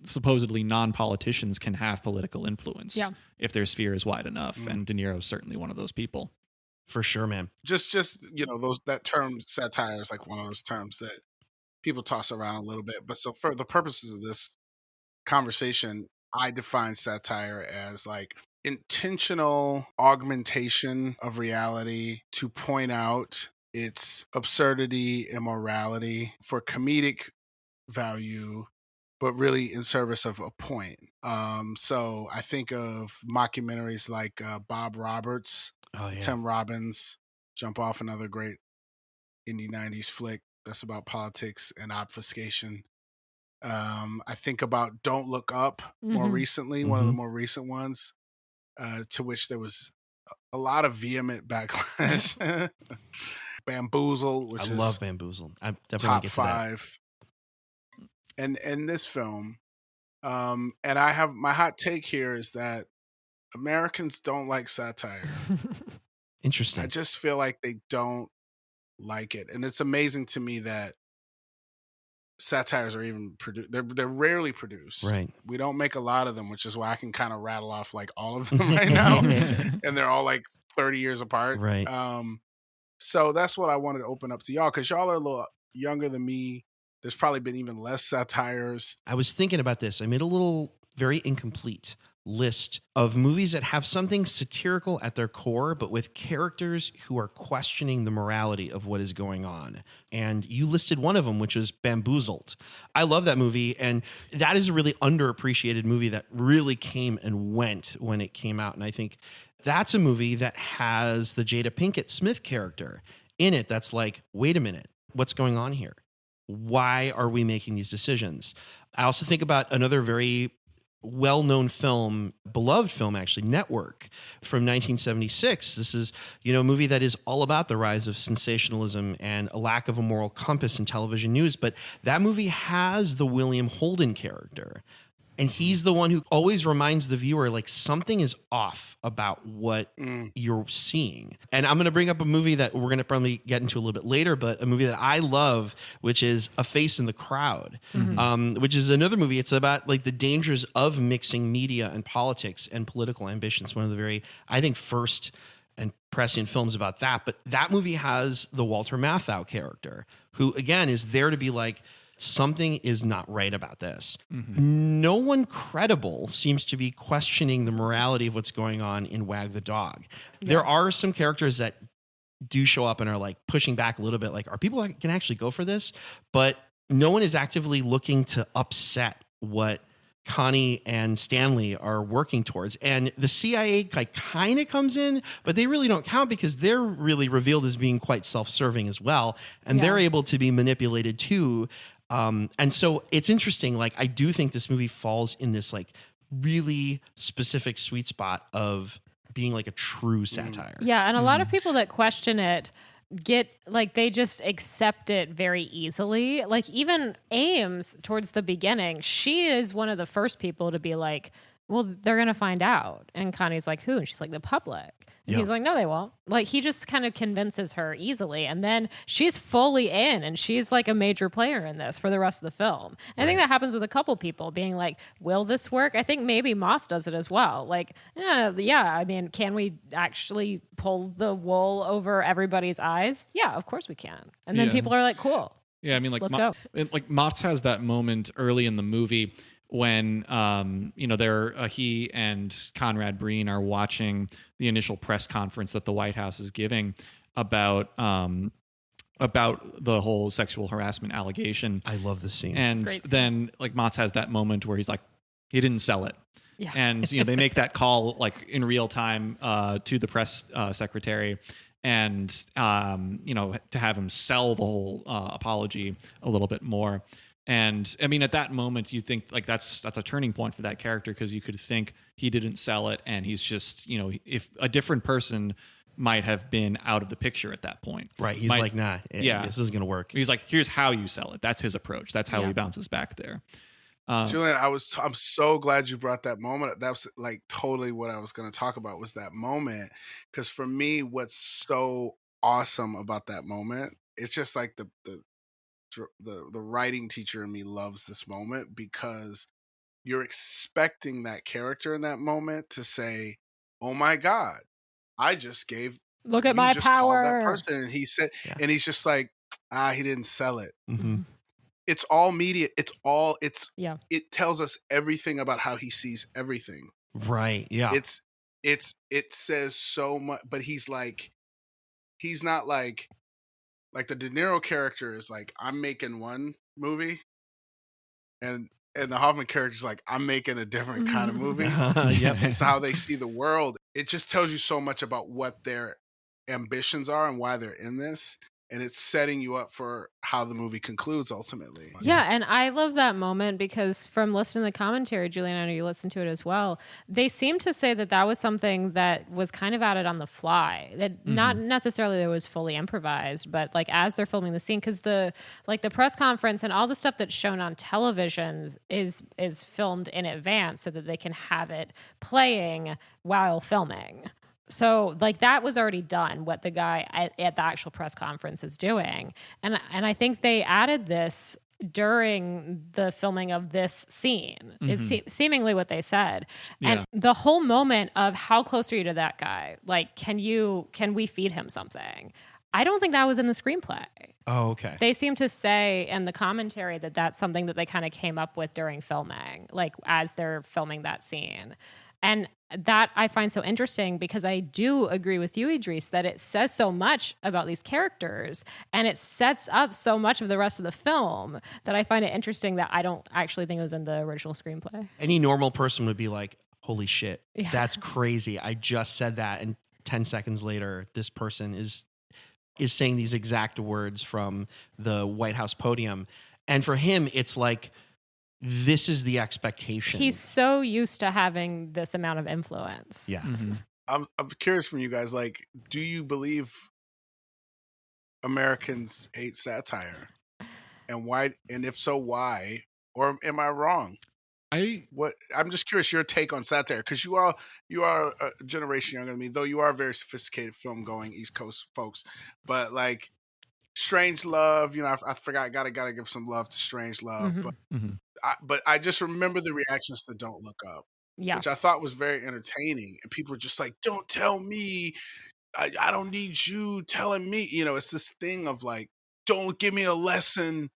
supposedly non-politicians can have political influence if their sphere is wide enough. And De Niro is certainly one of those people. For sure, man. Just that term satire is like one of those terms that people toss around a little bit. But so for the purposes of this conversation, I define satire as like intentional augmentation of reality to point out its absurdity, immorality for comedic value, but really in service of a point. So I think of mockumentaries like Bob Roberts, Tim Robbins, Jump Off, another great indie 90s flick that's about politics and obfuscation. I think about Don't Look Up more recently, one of the more recent ones, to which there was a lot of vehement backlash. Bamboozled, which I love Bamboozled. I definitely top get to 5. And this film, and I have my hot take here is that Americans don't like satire. Interesting. I just feel like they don't like it, and it's amazing to me that satires are even produced. They're rarely produced. Right. We don't make a lot of them, which is why I can kind of rattle off like all of them right now, and they're all like 30 years apart. Right. So that's what I wanted to open up to y'all, because y'all are a little younger than me. There's probably been even less satires. I was thinking about this. I made a little very incomplete list of movies that have something satirical at their core, but with characters who are questioning the morality of what is going on. And you listed one of them, which was Bamboozled. I love that movie, and that is a really underappreciated movie that really came and went when it came out. And I think that's a movie that has the Jada Pinkett Smith character in it that's like, wait a minute, what's going on here? Why are we making these decisions? I also think about another very well-known film, beloved film actually, Network from 1976. This is, a movie that is all about the rise of sensationalism and a lack of a moral compass in television news. But that movie has the William Holden character. And he's the one who always reminds the viewer, like, something is off about what you're seeing. And I'm going to bring up a movie that we're going to probably get into a little bit later, but a movie that I love, which is A Face in the Crowd, which is another movie. It's about, like, the dangers of mixing media and politics and political ambitions. One of the very, I think, first and prescient films about that. But that movie has the Walter Matthau character, who, again, is there to be like, something is not right about this. No one credible seems to be questioning the morality of what's going on in Wag the Dog. Yeah. There are some characters that do show up and are like pushing back a little bit, like, are people can actually go for this? But no one is actively looking to upset what Connie and Stanley are working towards. And the CIA like kind of comes in, but they really don't count because they're really revealed as being quite self-serving as well. And they're able to be manipulated too. And so it's interesting. Like, I do think this movie falls in this like really specific sweet spot of being like a true satire. Yeah. And a lot of people that question it get like, they just accept it very easily. Like, even Ames towards the beginning, she is one of the first people to be like, well, they're going to find out. And Connie's like, who? And she's like, the public. And he's like, no, they won't. Like, he just kind of convinces her easily. And then she's fully in, and she's like a major player in this for the rest of the film. And I think that happens with a couple people being like, will this work? I think maybe Moss does it as well. Like, yeah, I mean, can we actually pull the wool over everybody's eyes? Yeah, of course we can. And then people are like, cool. Yeah, I mean, like, let's go. Like, Moss has that moment early in the movie when he and Conrad Breen are watching the initial press conference that the White House is giving about the whole sexual harassment allegation. I love this scene. And then like Motz has that moment where he's like, he didn't sell it. Yeah. And they make that call like in real time to the press secretary, and to have him sell the whole apology a little bit more. And I mean, at that moment, you think like that's a turning point for that character, because you could think he didn't sell it, and he's just if a different person might have been out of the picture at that point. Right. He's like, nah, this isn't going to work. He's like, here's how you sell it. That's his approach. That's how he bounces back there. Julian, I'm so glad you brought that moment. That's like totally what I was going to talk about, was that moment. Because for me, what's so awesome about that moment, it's just like the writing teacher in me loves this moment, because you're expecting that character in that moment to say, oh my God, I just gave, look at my power. That person. And he said, and he's just like, he didn't sell it. Mm-hmm. It's all media. It tells us everything about how he sees everything. Right. Yeah. It says so much, but he's not like the De Niro character is like, I'm making one movie, and the Hoffman character is like, I'm making a different kind of movie. It's how they see the world. It just tells you so much about what their ambitions are and why they're in this. And it's setting you up for how the movie concludes ultimately. Yeah, and I love that moment because from listening to the commentary, Julian, I know you listened to it as well, they seem to say that was something that was kind of added on the fly. That not necessarily that it was fully improvised, but like as they're filming the scene, because the press conference and all the stuff that's shown on television is filmed in advance so that they can have it playing while filming. So like that was already done, what the guy at the actual press conference is doing. And I think they added this during the filming of this scene is seemingly what they said. Yeah. And the whole moment of how close are you to that guy? Like, can we feed him something? I don't think that was in the screenplay. Oh, okay. They seem to say in the commentary that that's something that they kind of came up with during filming, like as they're filming that scene. And that I find so interesting because I do agree with you, Idris, that it says so much about these characters and it sets up so much of the rest of the film that I find it interesting that I don't actually think it was in the original screenplay. Any normal person would be like, holy shit, Yeah. that's crazy. I just said that. And 10 seconds later, this person is saying these exact words from the White House podium. And for him, it's like, this is the expectation. He's so used to having this amount of influence. Yeah. Mm-hmm. I'm curious from you guys, like, do you believe Americans hate satire? And why? And if so, why? Or am I wrong? I'm just curious your take on satire, because you are a generation younger than me, though you are very sophisticated film going East Coast folks. But like Strange Love, I forgot, gotta give some love to Strange Love. Mm-hmm. But I just remember the reactions to Don't Look Up, which I thought was very entertaining, and people were just like, "Don't tell me, I don't need you telling me." It's this thing of like, "Don't give me a lesson."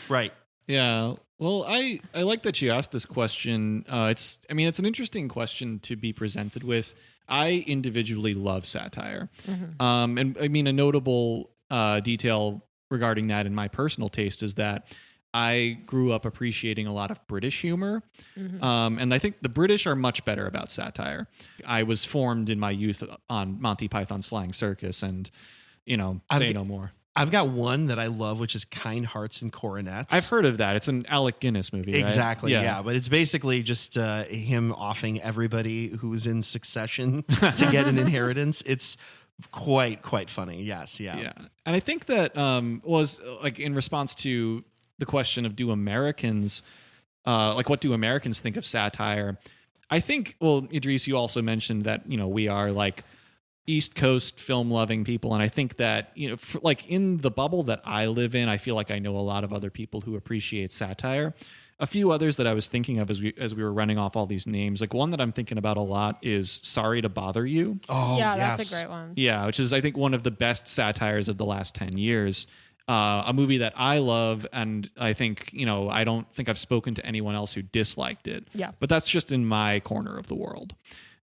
Right. Yeah. Well, I like that you asked this question. It's an interesting question to be presented with. I individually love satire. Mm-hmm. And I mean, a notable detail regarding that in my personal taste is that I grew up appreciating a lot of British humor. Mm-hmm. And I think the British are much better about satire. I was formed in my youth on Monty Python's Flying Circus and, say no more. I've got one that I love, which is Kind Hearts and Coronets. I've heard of that. It's an Alec Guinness movie, right? Exactly, yeah. But it's basically just him offing everybody who's in succession to get an inheritance. It's quite funny. Yes, yeah. Yeah. And I think that was like in response to the question of do Americans, what do Americans think of satire? I think, well, Idris, you also mentioned that, we are like East Coast film loving people. And I think that, in the bubble that I live in, I feel like I know a lot of other people who appreciate satire. A few others that I was thinking of as we were running off all these names, like one that I'm thinking about a lot is Sorry to Bother You. Oh, yeah, yes. that's a great one. Yeah, which is, I think, one of the best satires of the last 10 years. A movie that I love, and I think, I don't think I've spoken to anyone else who disliked it. Yeah. But that's just in my corner of the world.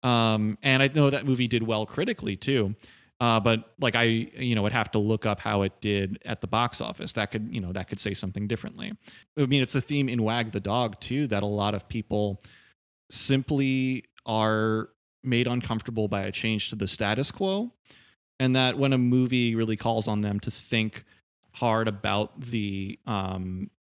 And I know that movie did well critically too. But like I would have to look up how it did at the box office. That could say something differently. I mean, it's a theme in Wag the Dog too, that a lot of people simply are made uncomfortable by a change to the status quo. And that when a movie really calls on them to think hard about the,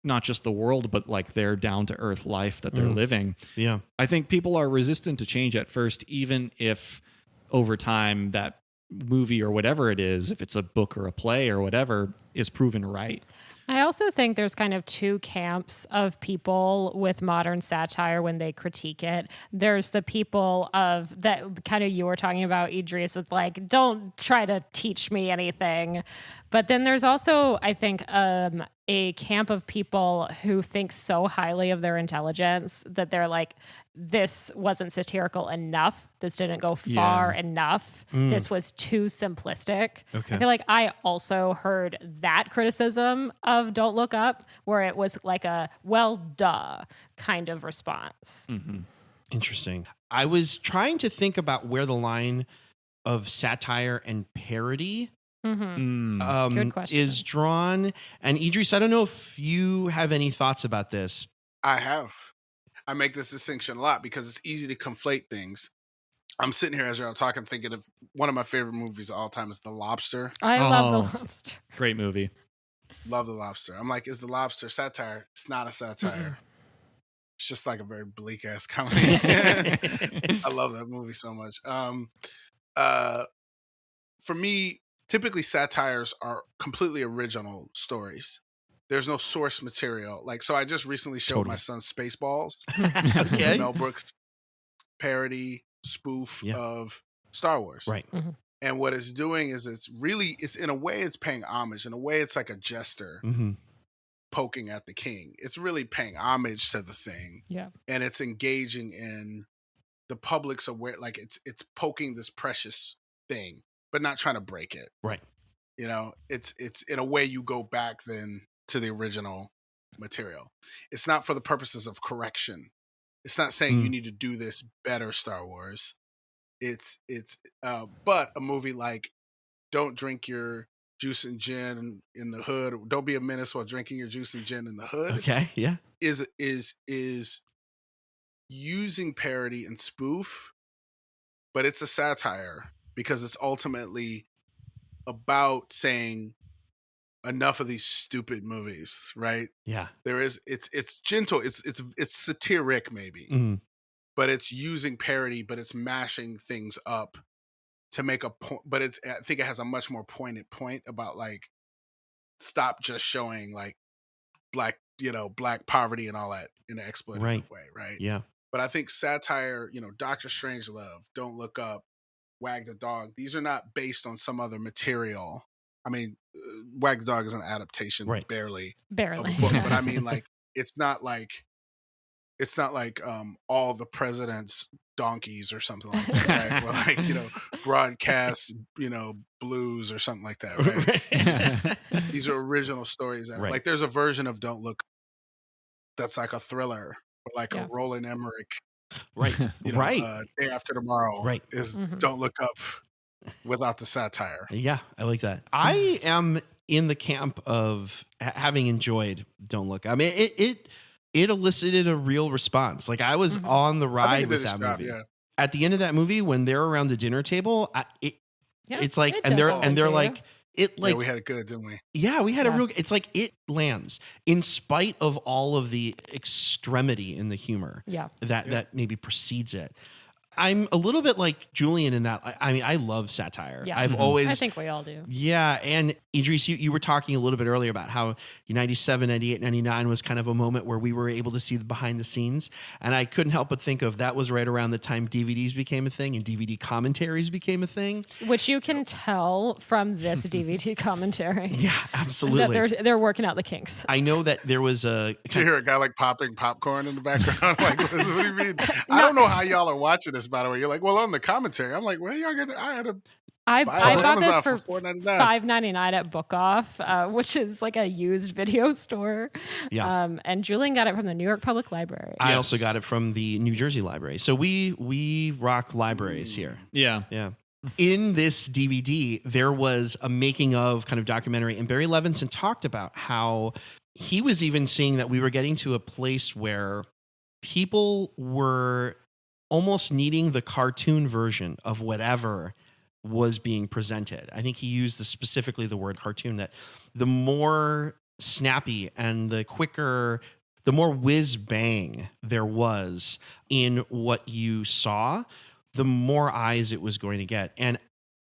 not just the world, but like their down to earth life that they're living. Yeah. I think people are resistant to change at first, even if over time that movie or whatever it is, if it's a book or a play or whatever, is proven right. I also think there's kind of two camps of people with modern satire when they critique it. There's the people of that kind of you were talking about, Idris, with like, don't try to teach me anything. But then there's also, I think, a camp of people who think so highly of their intelligence that they're like, this wasn't satirical enough. This didn't go far enough. This was too simplistic. Okay. I feel like I also heard that criticism of Don't Look Up, where it was like a, well, duh kind of response. Mm-hmm. Interesting. I was trying to think about where the line of satire and parody Good question. is drawn. And Idris, I don't know if you have any thoughts about this. I have. I make this distinction a lot because it's easy to conflate things. I'm sitting here as you're talking, thinking of one of my favorite movies of all time is The Lobster. I love The Lobster. Great movie. Love The Lobster. I'm like, is The Lobster satire? It's not a satire. It's just like a very bleak ass comedy. I love that movie so much. For me, typically satires are completely original stories. There's no source material. Like, so I just recently showed my son Spaceballs. Okay. Mel Brooks parody spoof of Star Wars. Right. And what it's doing is it's in a way it's paying homage. In a way it's like a jester poking at the king. It's really paying homage to the thing. Yeah. And it's engaging in the public's aware, like it's poking this precious thing, but not trying to break it. Right. It's in a way you go back then to the original material. It's not for the purposes of correction. It's not saying you need to do this better, Star Wars. But a movie like Don't Drink Your Juice and Gin in the Hood, Don't Be a Menace While Drinking Your Juice and Gin in the Hood. Okay, yeah. Is using parody and spoof, but it's a satire because it's ultimately about saying enough of these stupid movies, right? Yeah. It's gentle, it's satiric maybe, but it's using parody, but it's mashing things up to make a point. But I think it has a much more pointed point about like, stop just showing like black poverty and all that in an exploitative way, right? Yeah. But I think satire, Doctor Strangelove, Don't Look Up, Wag the Dog, these are not based on some other material. I mean, Wag the Dog is an adaptation, barely of a book, but I mean, like, it's not like All the President's Donkeys or something like that, right? Or like, broadcast, blues or something like that, right? These are original stories that like, there's a version of Don't Look that's like a thriller, or like a Roland Emmerich, Day After Tomorrow, is Don't Look Up without the satire. Yeah, I like that. I am in the camp of having enjoyed Don't Look. I mean, it elicited a real response. Like, I was on the ride with that movie. Yeah. At the end of that movie, when they're around the dinner table, it's like, and they're like, we had it good, didn't we? Yeah, we had a real. It's like it lands in spite of all of the extremity in the humor. That maybe precedes it. I'm a little bit like Julian in that. I mean, I love satire. Yeah. I think we all do. Yeah. And Idris, you were talking a little bit earlier about how 97, 98, 99 was kind of a moment where we were able to see the behind the scenes. And I couldn't help but think of that was right around the time DVDs became a thing and DVD commentaries became a thing. Which you can tell from this DVD commentary. Yeah, absolutely. That they're working out the kinks. I know that there was Did you hear a guy like popping popcorn in the background? Like, what do you mean? I don't know how y'all are watching this, by the way. You're like, well, on the commentary. I'm like, where y'all getting? I bought this for $5.99 at Book Off, which is like a used video store. Yeah. And Julian got it from the New York Public Library. I also got it from the New Jersey Library. So we rock libraries here. Yeah. Yeah. In this DVD, there was a making of kind of documentary, and Barry Levinson talked about how he was even seeing that we were getting to a place where people were almost needing the cartoon version of whatever was being presented. I think he used specifically the word cartoon, that the more snappy and the quicker, the more whiz bang there was in what you saw, the more eyes it was going to get. And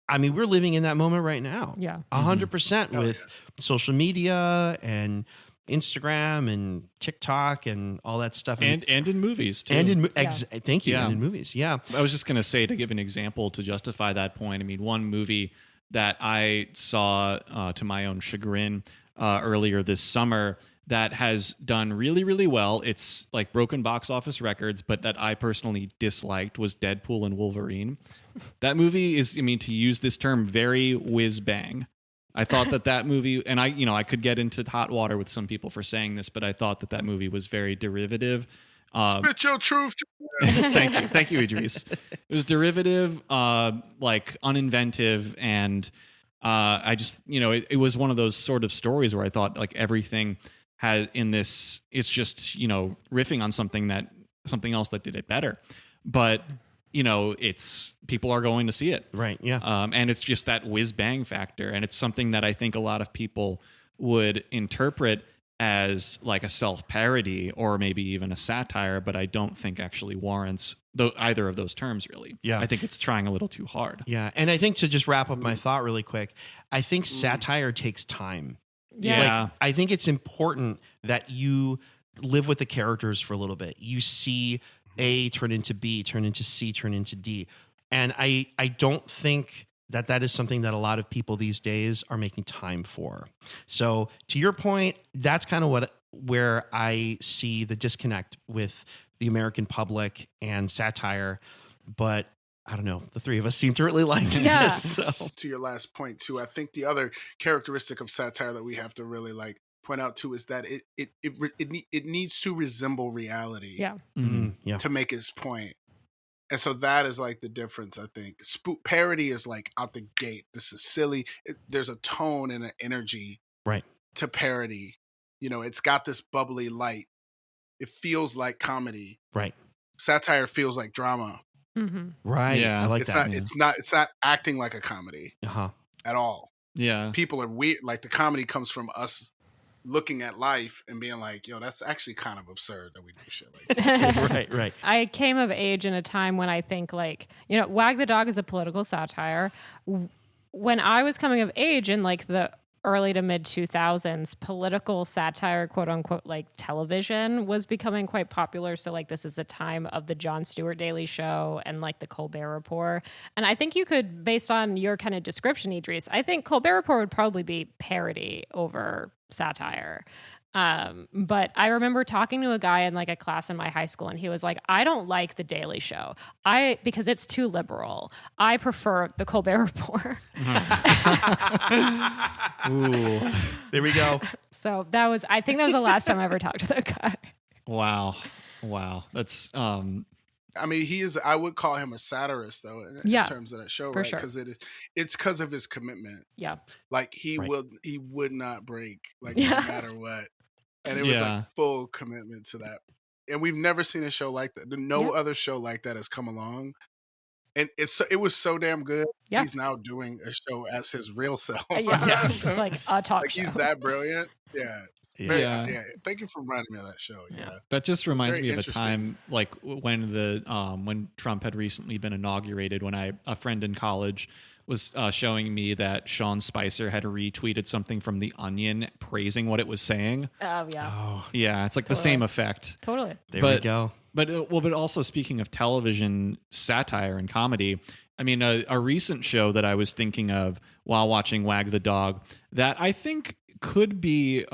I mean, we're living in that moment right now. Yeah. 100% with social media and Instagram and TikTok and all that stuff. And in movies too. Thank you. And in movies. Yeah. I was just going to say, to give an example to justify that point. I mean, one movie that I saw to my own chagrin earlier this summer that has done really, really well. It's like broken box office records, but that I personally disliked was Deadpool and Wolverine. That movie is, I mean, to use this term, very whiz bang. I thought that movie, and I could get into hot water with some people for saying this, but I thought that movie was very derivative. Spit your truth. Thank you, Idris. It was derivative, like uninventive, and I just, it was one of those sort of stories where I thought like everything has in this, it's just riffing on something else that did it better, but. It's people are going to see it. Right. Yeah. And it's just that whiz bang factor. And it's something that I think a lot of people would interpret as like a self-parody or maybe even a satire, but I don't think actually warrants either of those terms really. Yeah. I think it's trying a little too hard. Yeah. And I think to just wrap up my thought really quick, I think satire takes time. Yeah. Like, I think it's important that you live with the characters for a little bit. You see A turn into B, turn into C, turn into D. And I don't think that is something that a lot of people these days are making time for. So to your point, that's kind of where I see the disconnect with the American public and satire. But I don't know, the three of us seem to really like it. So. To your last point too, I think the other characteristic of satire that we have to really like point out too is that it needs to resemble reality Yeah. Yeah. to make its point. And so that is like the difference, I think. Parody is like out the gate. This is silly. There's a tone and an energy Right. to parody. You know, it's got this bubbly light. It feels like comedy. Right. Satire feels like drama. Mm-hmm. Right. Yeah. I like It's that. not. It's not acting like a comedy Uh-huh. at all. Yeah. People are weird. Like the comedy comes from us looking at life and being like, yo, that's actually kind of absurd that we do shit like that. Right. I came of age in a time when I think like, you know, Wag the Dog is a political satire. When I was coming of age in like the early to mid 2000s, political satire, quote unquote, like television was becoming quite popular. So like this is the time of the Jon Stewart Daily Show and like the Colbert Report. And I think you could, based on your kind of description, Idris, I think Colbert Report would probably be parody over satire. But I remember talking to a guy in like a class in my high school, and he was like, I don't like the Daily Show because it's too liberal. I prefer the Colbert Report. Ooh. There we go. So I think that was the last time I ever talked to that guy. Wow. That's I mean, I would call him a satirist though, in Yeah, terms of that show, for right? sure. Because it's because of his commitment. Yeah. Like he Right. would not break, like Yeah. no matter what. And it was Yeah. like full commitment to that. And we've never seen a show like that. No other show like that has come along. And it was so damn good. Yeah. He's now doing a show as his real self. Yeah. It's like a talk Like show. he's that brilliant. Yeah. Yeah. Yeah. Thank you for reminding me of that show. Yeah. That just reminds Very me of a interesting. time like when Trump had recently been inaugurated, when a friend in college was showing me that Sean Spicer had retweeted something from The Onion praising what it was saying. Oh, yeah. Oh, Yeah, it's like the same effect. Totally. there we But- go. But also speaking of television satire and comedy, I mean, a recent show that I was thinking of while watching Wag the Dog that I think could be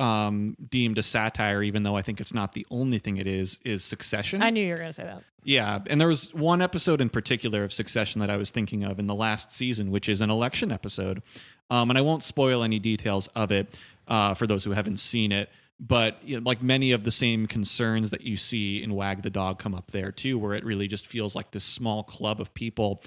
deemed a satire, even though I think it's not the only thing it is Succession. I knew you were going to say that. Yeah, and there was one episode in particular of Succession that I was thinking of in the last season, which is an election episode. And I won't spoil any details of it for those who haven't seen it. But you know, like many of the same concerns that you see in Wag the Dog come up there too, where it really just feels like this small club of people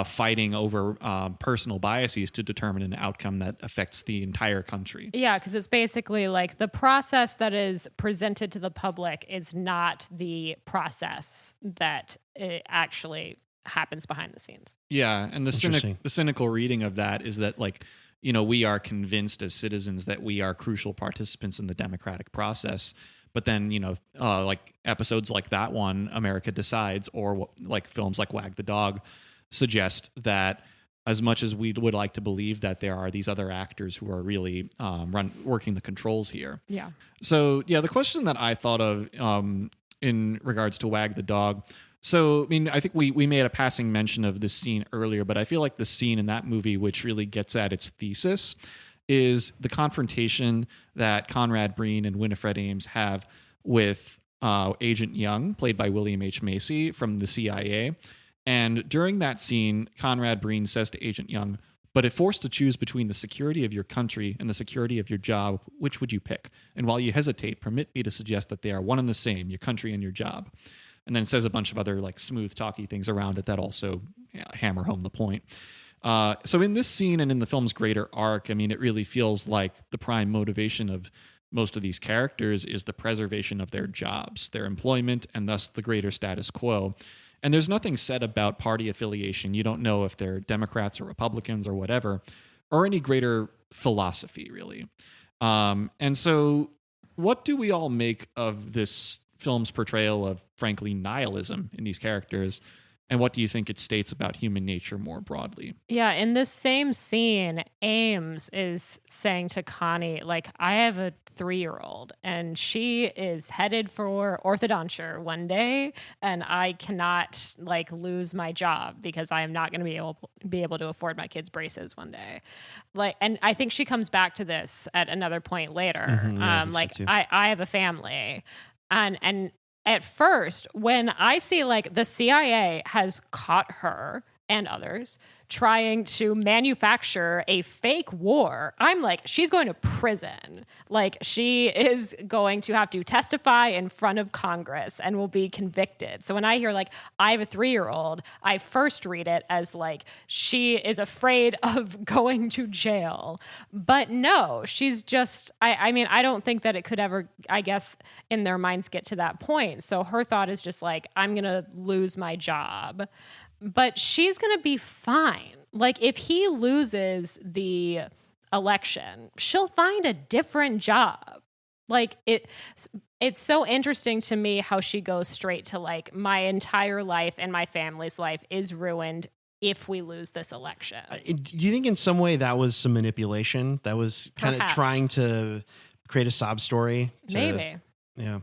fighting over personal biases to determine an outcome that affects the entire country. Yeah, because it's basically like the process that is presented to the public is not the process that it actually happens behind the scenes. Yeah, and the Interesting. cynical reading of that is that like, you know, we are convinced as citizens that we are crucial participants in the democratic process. But then, you know, like episodes like that one, America Decides, or like films like Wag the Dog, suggest that as much as we would like to believe that there are these other actors who are really working the controls here. Yeah. So, yeah, the question that I thought of in regards to Wag the Dog. So, I mean, I think we made a passing mention of this scene earlier, but I feel like the scene in that movie, which really gets at its thesis, is the confrontation that Conrad Breen and Winifred Ames have with Agent Young, played by William H. Macy from the CIA. And during that scene, Conrad Breen says to Agent Young, "But if forced to choose between the security of your country and the security of your job, which would you pick? And while you hesitate, permit me to suggest that they are one and the same, your country and your job." And then says a bunch of other like smooth talky things around it that also hammer home the point. So in this scene and in the film's greater arc, I mean, it really feels like the prime motivation of most of these characters is the preservation of their jobs, their employment, and thus the greater status quo. And there's nothing said about party affiliation. You don't know if they're Democrats or Republicans or whatever, or any greater philosophy, really. And so what do we all make of this film's portrayal of, frankly, nihilism in these characters? And what do you think it states about human nature more broadly? Yeah, in this same scene, Ames is saying to Connie, like, I have a 3-year-old and she is headed for orthodonture one day and I cannot like lose my job because I am not going to be able to afford my kids' braces one day. Like, and I think she comes back to this at another point later. I think like so too. I have a family and at first, when I see like the CIA has caught her and others trying to manufacture a fake war. I'm like, she's going to prison. Like, she is going to have to testify in front of Congress and will be convicted. So when I hear like, I have a 3-year-old, I first read it as like, she is afraid of going to jail. But no, she's just, I mean, I don't think that it could ever, I guess, in their minds get to that point. So her thought is just like, I'm going to lose my job. But she's going to be fine. Like, if he loses the election, she'll find a different job. Like, it's so interesting to me how she goes straight to like, my entire life and my family's life is ruined if we lose this election. Do you think in some way that was some manipulation? That was kind of Perhaps. trying to create a sob story? Maybe. Yeah.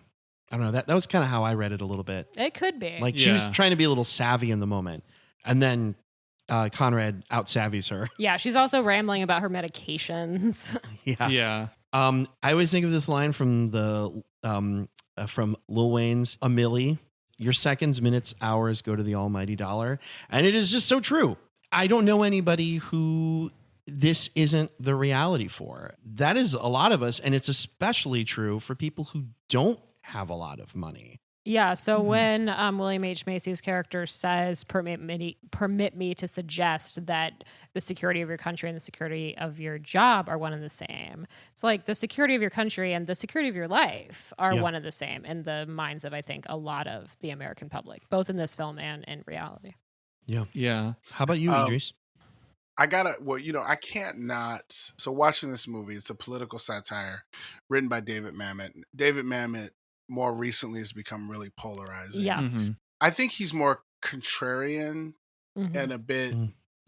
I don't know. That was kind of how I read it a little bit. It could be. Like, she was trying to be a little savvy in the moment. And then Conrad out-savvies her. Yeah, she's also rambling about her medications. Yeah. Yeah. I always think of this line from from Lil Wayne's Emilio. Your seconds, minutes, hours go to the almighty dollar. And it is just so true. I don't know anybody who this isn't the reality for. That is a lot of us. And it's especially true for people who don't have a lot of money. Yeah, so when William H. Macy's character says, permit me to suggest that the security of your country and the security of your job are one and the same. It's like the security of your country and the security of your life are one and the same in the minds of, I think, a lot of the American public, both in this film and in reality. Yeah. Yeah. How about you, Idris? I can't not. So watching this movie, it's a political satire written by David Mamet. David Mamet more recently has become really polarizing. Yeah. Mm-hmm. I think he's more contrarian Mhm. and a bit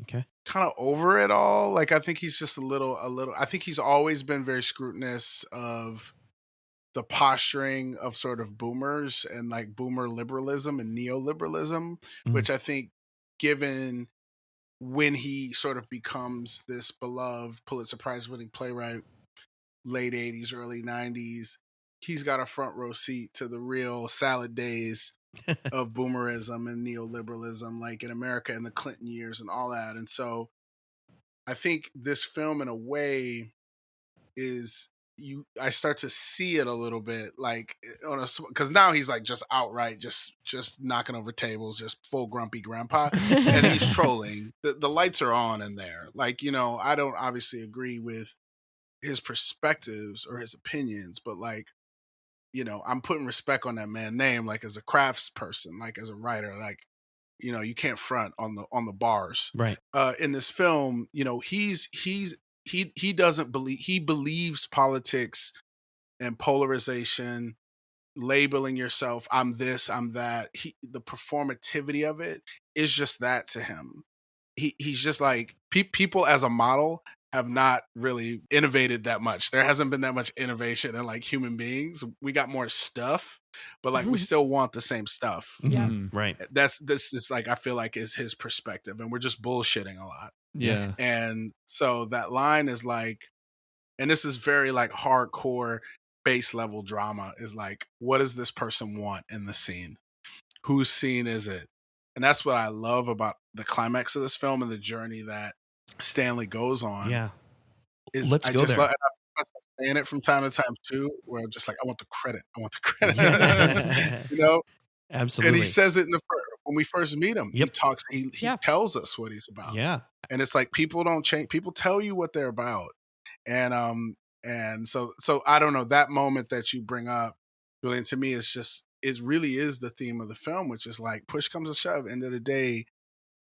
Okay. kind of over it all. Like, I think he's just a little, I think he's always been very scrutinous of the posturing of sort of boomers and like boomer liberalism and neoliberalism, which I think, given when he sort of becomes this beloved Pulitzer Prize winning playwright, late 80s, early 90s, he's got a front row seat to the real salad days of boomerism and neoliberalism, like in America in the Clinton years and all that. And so I think this film, in a way, I start to see it a little bit, like, because now he's like just outright just knocking over tables, just full grumpy grandpa, and he's trolling. The lights are on in there. Like, I don't obviously agree with his perspectives or his opinions, but like, I'm putting respect on that man's name, like as a crafts person, like as a writer, like, you can't front on the bars. Right. In this film, he doesn't believe, he believes politics and polarization, labeling yourself, I'm this, I'm that. The performativity of it is just that to him. He's just like, people as a model have not really innovated that much. There hasn't been that much innovation in like human beings. We got more stuff, but like we still want the same stuff. Yeah. Right. This is like, I feel like, is his perspective, and we're just bullshitting a lot. Yeah. And so that line is like, and this is very like hardcore base level drama, is like, what does this person want in the scene? Whose scene is it? And that's what I love about the climax of this film and the journey that Stanley goes on. Yeah. Is Let's go there. I'm saying it from time to time too, where I'm just like, I want the credit. Yeah. Absolutely. And he says it when we first meet him. Yep. He talks. He tells us what he's about. Yeah. And it's like, people don't change. People tell you what they're about. And so I don't know, that moment that you bring up, Julian, to me, it really is the theme of the film, which is like, push comes to shove, end of the day,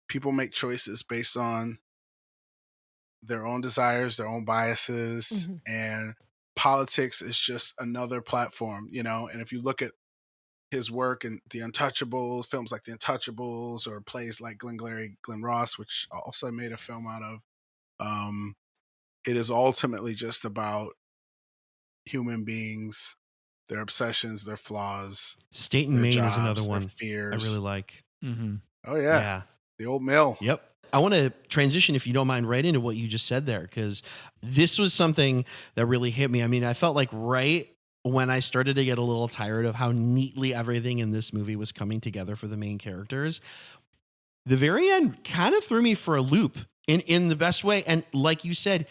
people make choices based on their own desires, their own biases, and politics is just another platform, and if you look at his work in The Untouchables, films like The Untouchables, or plays like Glengarry Glen Ross, which also made a film out of, it is ultimately just about human beings, their obsessions, their flaws. State and their Maine jobs, is another their one fears. I really like. Oh yeah. The old mill. Yep. I want to transition, if you don't mind, right into what you just said there, because this was something that really hit me. I mean, I felt like right when I started to get a little tired of how neatly everything in this movie was coming together for the main characters, the very end kind of threw me for a loop in the best way. And like you said,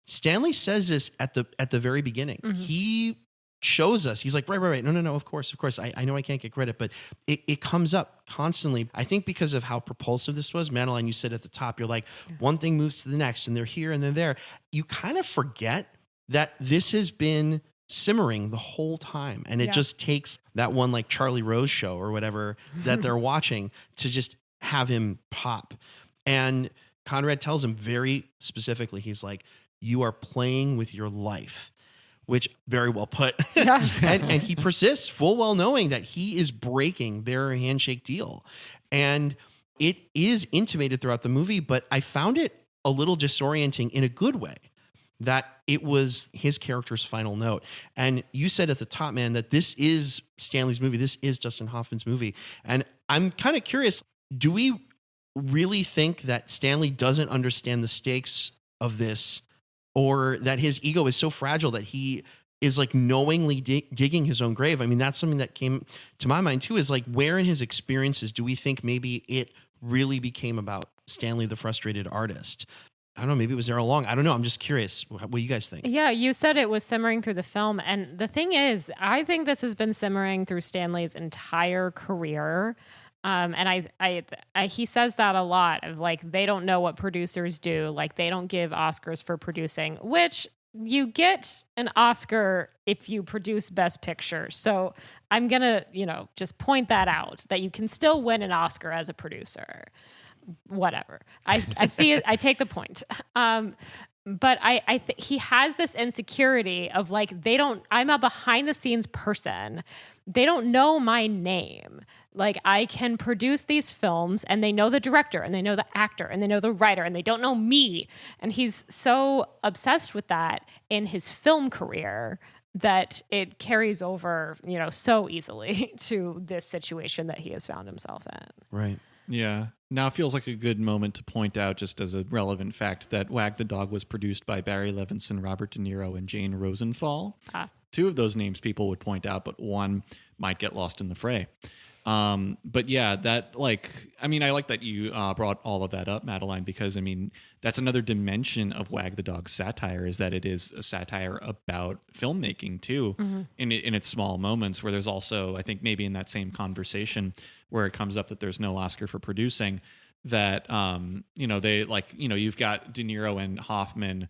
Stanley says this at the very beginning. He shows us, he's like, right. No, of course. I know I can't get credit, but it comes up constantly. I think because of how propulsive this was, Madeline, you said at the top, you're like, one thing moves to the next and they're here and they're there. You kind of forget that this has been simmering the whole time. And it just takes that one like Charlie Rose show or whatever that they're watching to just have him pop. And Conrad tells him very specifically, he's like, you are playing with your life, which very well put. and he persists full well knowing that he is breaking their handshake deal. And it is intimated throughout the movie, but I found it a little disorienting in a good way, that it was his character's final note. And you said at the top, man, that this is Stanley's movie. This is Dustin Hoffman's movie. And I'm kind of curious, do we really think that Stanley doesn't understand the stakes of this, or that his ego is so fragile that he is like knowingly digging his own grave? I mean, that's something that came to my mind too, is like, where in his experiences do we think maybe it really became about Stanley, the frustrated artist? I don't know, maybe it was there all along. I don't know. I'm just curious what you guys think. Yeah, you said it was simmering through the film. And the thing is, I think this has been simmering through Stanley's entire career. And he says that a lot, of like, they don't know what producers do. Like, they don't give Oscars for producing, which you get an Oscar if you produce Best Picture. So I'm going to, just point that out, that you can still win an Oscar as a producer. Whatever. I see it. I take the point. But he has this insecurity of like, I'm a behind the scenes person. They don't know my name. Like, I can produce these films and they know the director and they know the actor and they know the writer and they don't know me. And he's so obsessed with that in his film career that it carries over, so easily to this situation that he has found himself in. Right. Yeah. Now it feels like a good moment to point out, just as a relevant fact, that Wag the Dog was produced by Barry Levinson, Robert De Niro, and Jane Rosenthal. Two of those names people would point out, but one might get lost in the fray. But yeah, that I like that you brought all of that up, Madeline, because that's another dimension of Wag the Dog's satire, is that it is a satire about filmmaking too, in its small moments, where there's also, I think maybe in that same conversation where it comes up that there's no Oscar for producing, that, you've got De Niro and Hoffman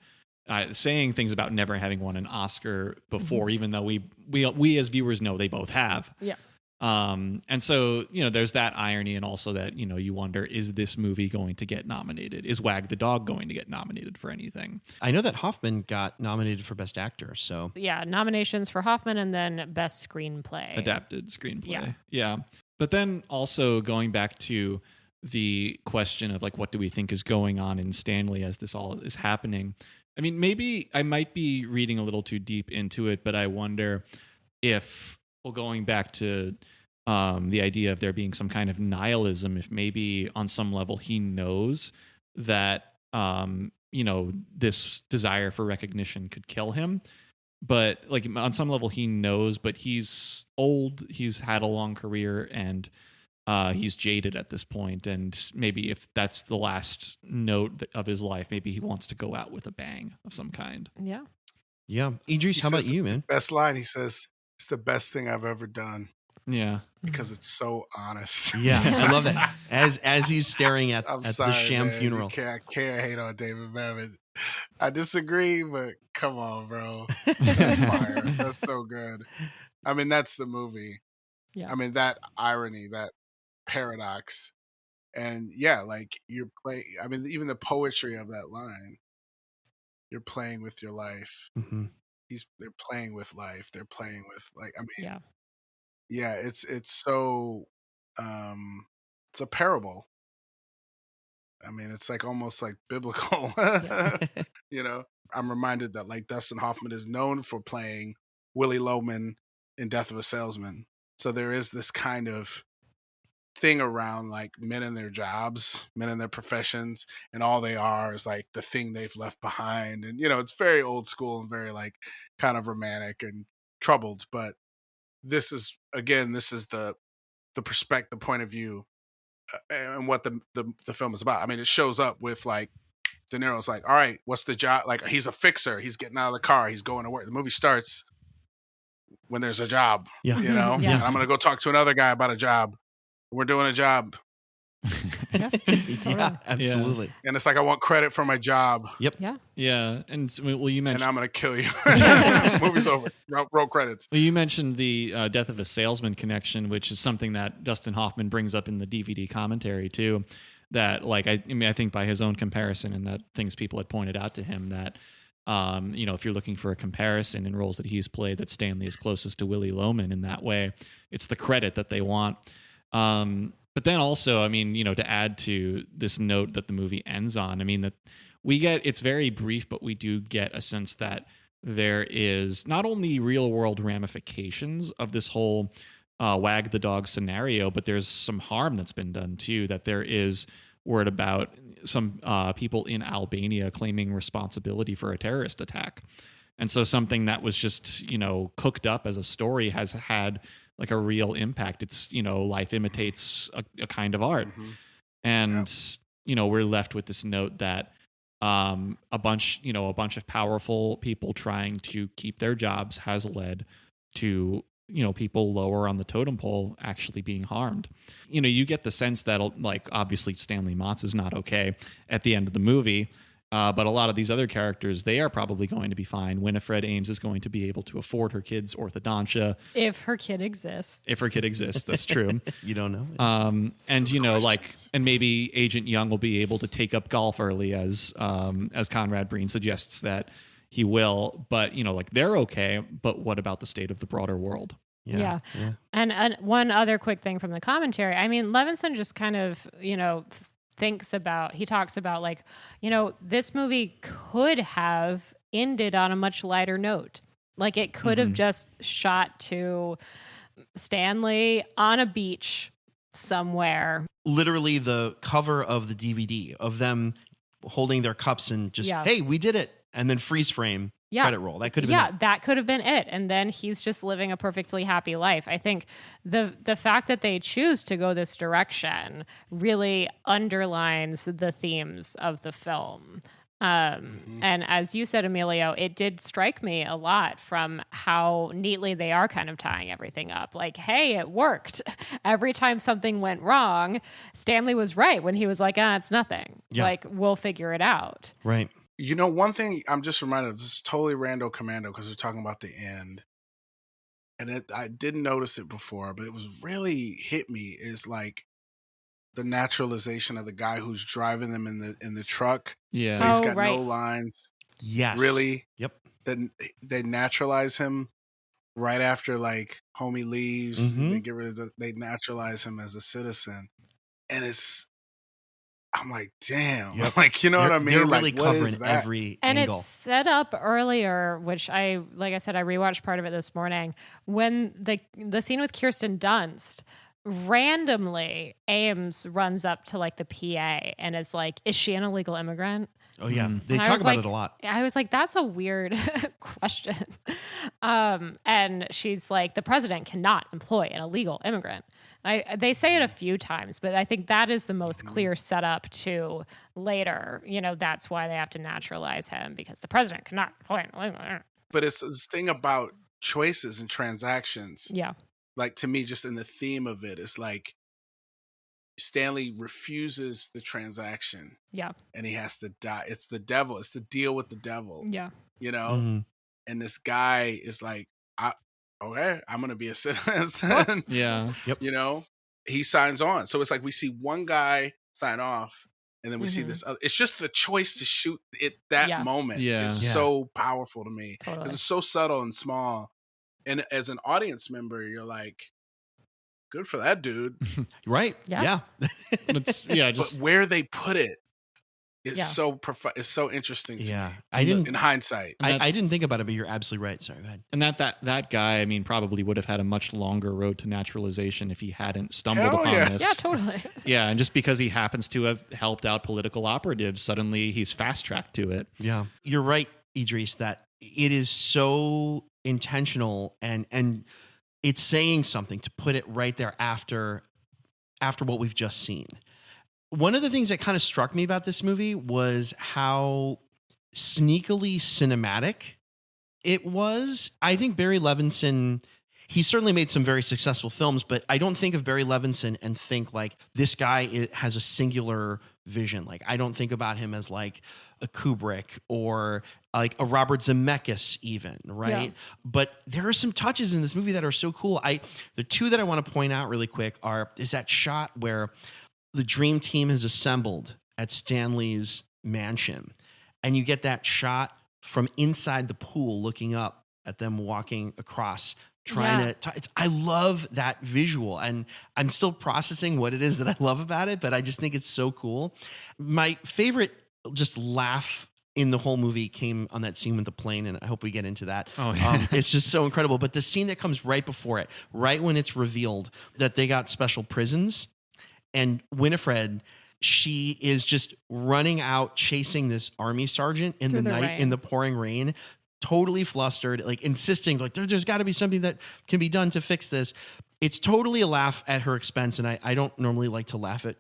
saying things about never having won an Oscar before, even though we as viewers know they both have. Yeah. And so, there's that irony, and also that, you wonder, is this movie going to get nominated? Is Wag the Dog going to get nominated for anything? I know that Hoffman got nominated for Best Actor, so. Yeah, nominations for Hoffman, and then Best Screenplay. Adapted screenplay. Yeah. But then also going back to the question of like, what do we think is going on in Stanley as this all is happening? I mean, maybe I might be reading a little too deep into it, but I wonder if, well, going back to the idea of there being some kind of nihilism, if maybe on some level he knows that, this desire for recognition could kill him. But like on some level he knows, but he's old, he's had a long career, and he's jaded at this point. And maybe if that's the last note of his life, maybe he wants to go out with a bang of some kind. Yeah. Yeah. Idris, how about you, man? Best line, he says, "It's the best thing I've ever done." Yeah. Because it's so honest. Yeah, I love that. As he's staring at the sham man. funeral. I can't hate on David Mamet. I disagree, but come on, bro. That's fire. That's so good. I mean, that's the movie. Yeah. I mean, that irony, that paradox. And yeah, like you're playing, I mean, even the poetry of that line, you're playing with your life. Mm-hmm. They're playing with life. They're playing with Yeah. Yeah, it's so it's a parable. I mean, it's like almost like biblical. I'm reminded that like Dustin Hoffman is known for playing Willie Loman in Death of a Salesman. So there is this kind of thing around like men in their jobs, men in their professions, and all they are is like the thing they've left behind. And it's very old school and very like kind of romantic and troubled, but this is the perspective, the point of view and what the film is about. I mean, it shows up with like De Niro's like, all right, what's the job? Like, he's a fixer. He's getting out of the car. He's going to work. The movie starts when there's a job, Yeah. you know? Yeah. And I'm going to go talk to another guy about a job. We're doing a job. Yeah, absolutely. And it's like, I want credit for my job. Yep. Yeah. Yeah, and well, you mentioned. And I'm going to kill you. Movie's over. Roll credits. Well, you mentioned the death of a salesman connection, which is something that Dustin Hoffman brings up in the DVD commentary too. That, like, I mean, I think by his own comparison and that things people had pointed out to him that, you know, if you're looking for a comparison in roles that he's played, that Stanley is closest to Willy Loman in that way. It's the credit that they want. But then also, I mean, you know, to add to this note that the movie ends on, I mean, that it's very brief, but we do get a sense that there is not only real world ramifications of this whole Wag the Dog scenario, but there's some harm that's been done too, that there is word about some people in Albania claiming responsibility for a terrorist attack. And so something that was just, you know, cooked up as a story has had like a real impact. It's, you know, life imitates a kind of art. Mm-hmm. And, you know, we're left with this note that a bunch of powerful people trying to keep their jobs has led to, you know, people lower on the totem pole actually being harmed. You know, you get the sense that, like, obviously Stanley Motz is not okay at the end of the movie. But a lot of these other characters, they are probably going to be fine. Winifred Ames is going to be able to afford her kids' orthodontia. If her kid exists. If her kid exists, that's true. You don't know. And, you know, like, and maybe Agent Young will be able to take up golf early as Conrad Breen suggests that he will. But, you know, like, they're okay. But what about the state of the broader world? Yeah. And one other quick thing from the commentary. I mean, Levinson just kind of, you know, he talks about, like, you know, this movie could have ended on a much lighter note. Like, it could have just shot to Stanley on a beach somewhere. Literally the cover of the DVD of them holding their cups and just, hey, we did it. And then freeze frame. Credit roll. That could have been it. That could have been it. And then he's just living a perfectly happy life. I think the fact that they choose to go this direction really underlines the themes of the film. And as you said, Emilio, it did strike me a lot from how neatly they are kind of tying everything up. Like, hey, it worked. Every time something went wrong, Stanley was right when he was like, it's nothing. Yeah. Like, we'll figure it out. Right. You know, one thing I'm just reminded of, this is totally Rando Commando because we're talking about the end. And I didn't notice it before, but it was really hit me, is like the naturalization of the guy who's driving them in the truck. Yeah. He's got no lines. Yes. Really? Yep. Then they naturalize him right after, like, homie leaves. They get rid of they naturalize him as a citizen. And I'm like, damn. Yep. Like, you know what I mean? They're like, really what is covering that? every and angle. it's set up earlier, which like I said, I rewatched part of it this morning. When the scene with Kirsten Dunst, randomly Ames runs up to, like, the PA and is like, is she an illegal immigrant? Oh, yeah. They And I talk was about like- it a lot. I was like, that's a weird question. And she's like, the president cannot employ an illegal immigrant. They say it a few times, but I think that is the most clear setup to later. You know, that's why they have to naturalize him, because the president cannot employ an illegal immigrant. But it's this thing about choices and transactions. Yeah. Like, to me, just in the theme of it, it's like Stanley refuses the transaction. Yeah. And he has to die. It's the devil. It's the deal with the devil. Yeah. You know? Mhm. And this guy is like, okay, I'm going to be a citizen. Yeah. You know? He signs on. So it's like we see one guy sign off, and then we see this other. It's just the choice to shoot it that moment. Yeah. It's Yeah. so powerful to me. Totally. Because it's so subtle and small. And as an audience member, you're like, good for that dude. Right. Yeah. It's, yeah, But just where they put it is Yeah. it's so interesting to Yeah. me. I didn't In hindsight. I didn't think about it, but you're absolutely right. Sorry, go ahead. and that guy, I mean, probably would have had a much longer road to naturalization if he hadn't stumbled Hell upon yeah. this. Yeah, totally. Yeah, and just because he happens to have helped out political operatives, suddenly he's fast tracked to it. Yeah. You're right, Idris, that it is so intentional and it's saying something to put it right there after after what we've just seen. One of the things that kind of struck me about this movie was how sneakily cinematic it was. I think Barry Levinson, he certainly made some very successful films, but I don't think of Barry Levinson and think like this guy has a singular vision. Like I don't think about him as like a Kubrick or like a Robert Zemeckis even, right? Yeah. But there are some touches in this movie that are so cool. The two that I want to point out really quick is that shot where the dream team is assembled at Stanley's mansion, and you get that shot from inside the pool looking up at them walking across trying to I love that visual, and I'm still processing what it is that I love about it, but I just think it's so cool. My favorite just laugh in the whole movie came on that scene with the plane, and I hope we get into that. Oh, yeah. It's just so incredible. But the scene that comes right before it, right when it's revealed that they got special prisons, and Winifred, she is just running out chasing this army sergeant in the night rain. in the pouring rain, totally flustered, like insisting like there's got to be something that can be done to fix this. It's totally a laugh at her expense, and I don't normally like to laugh at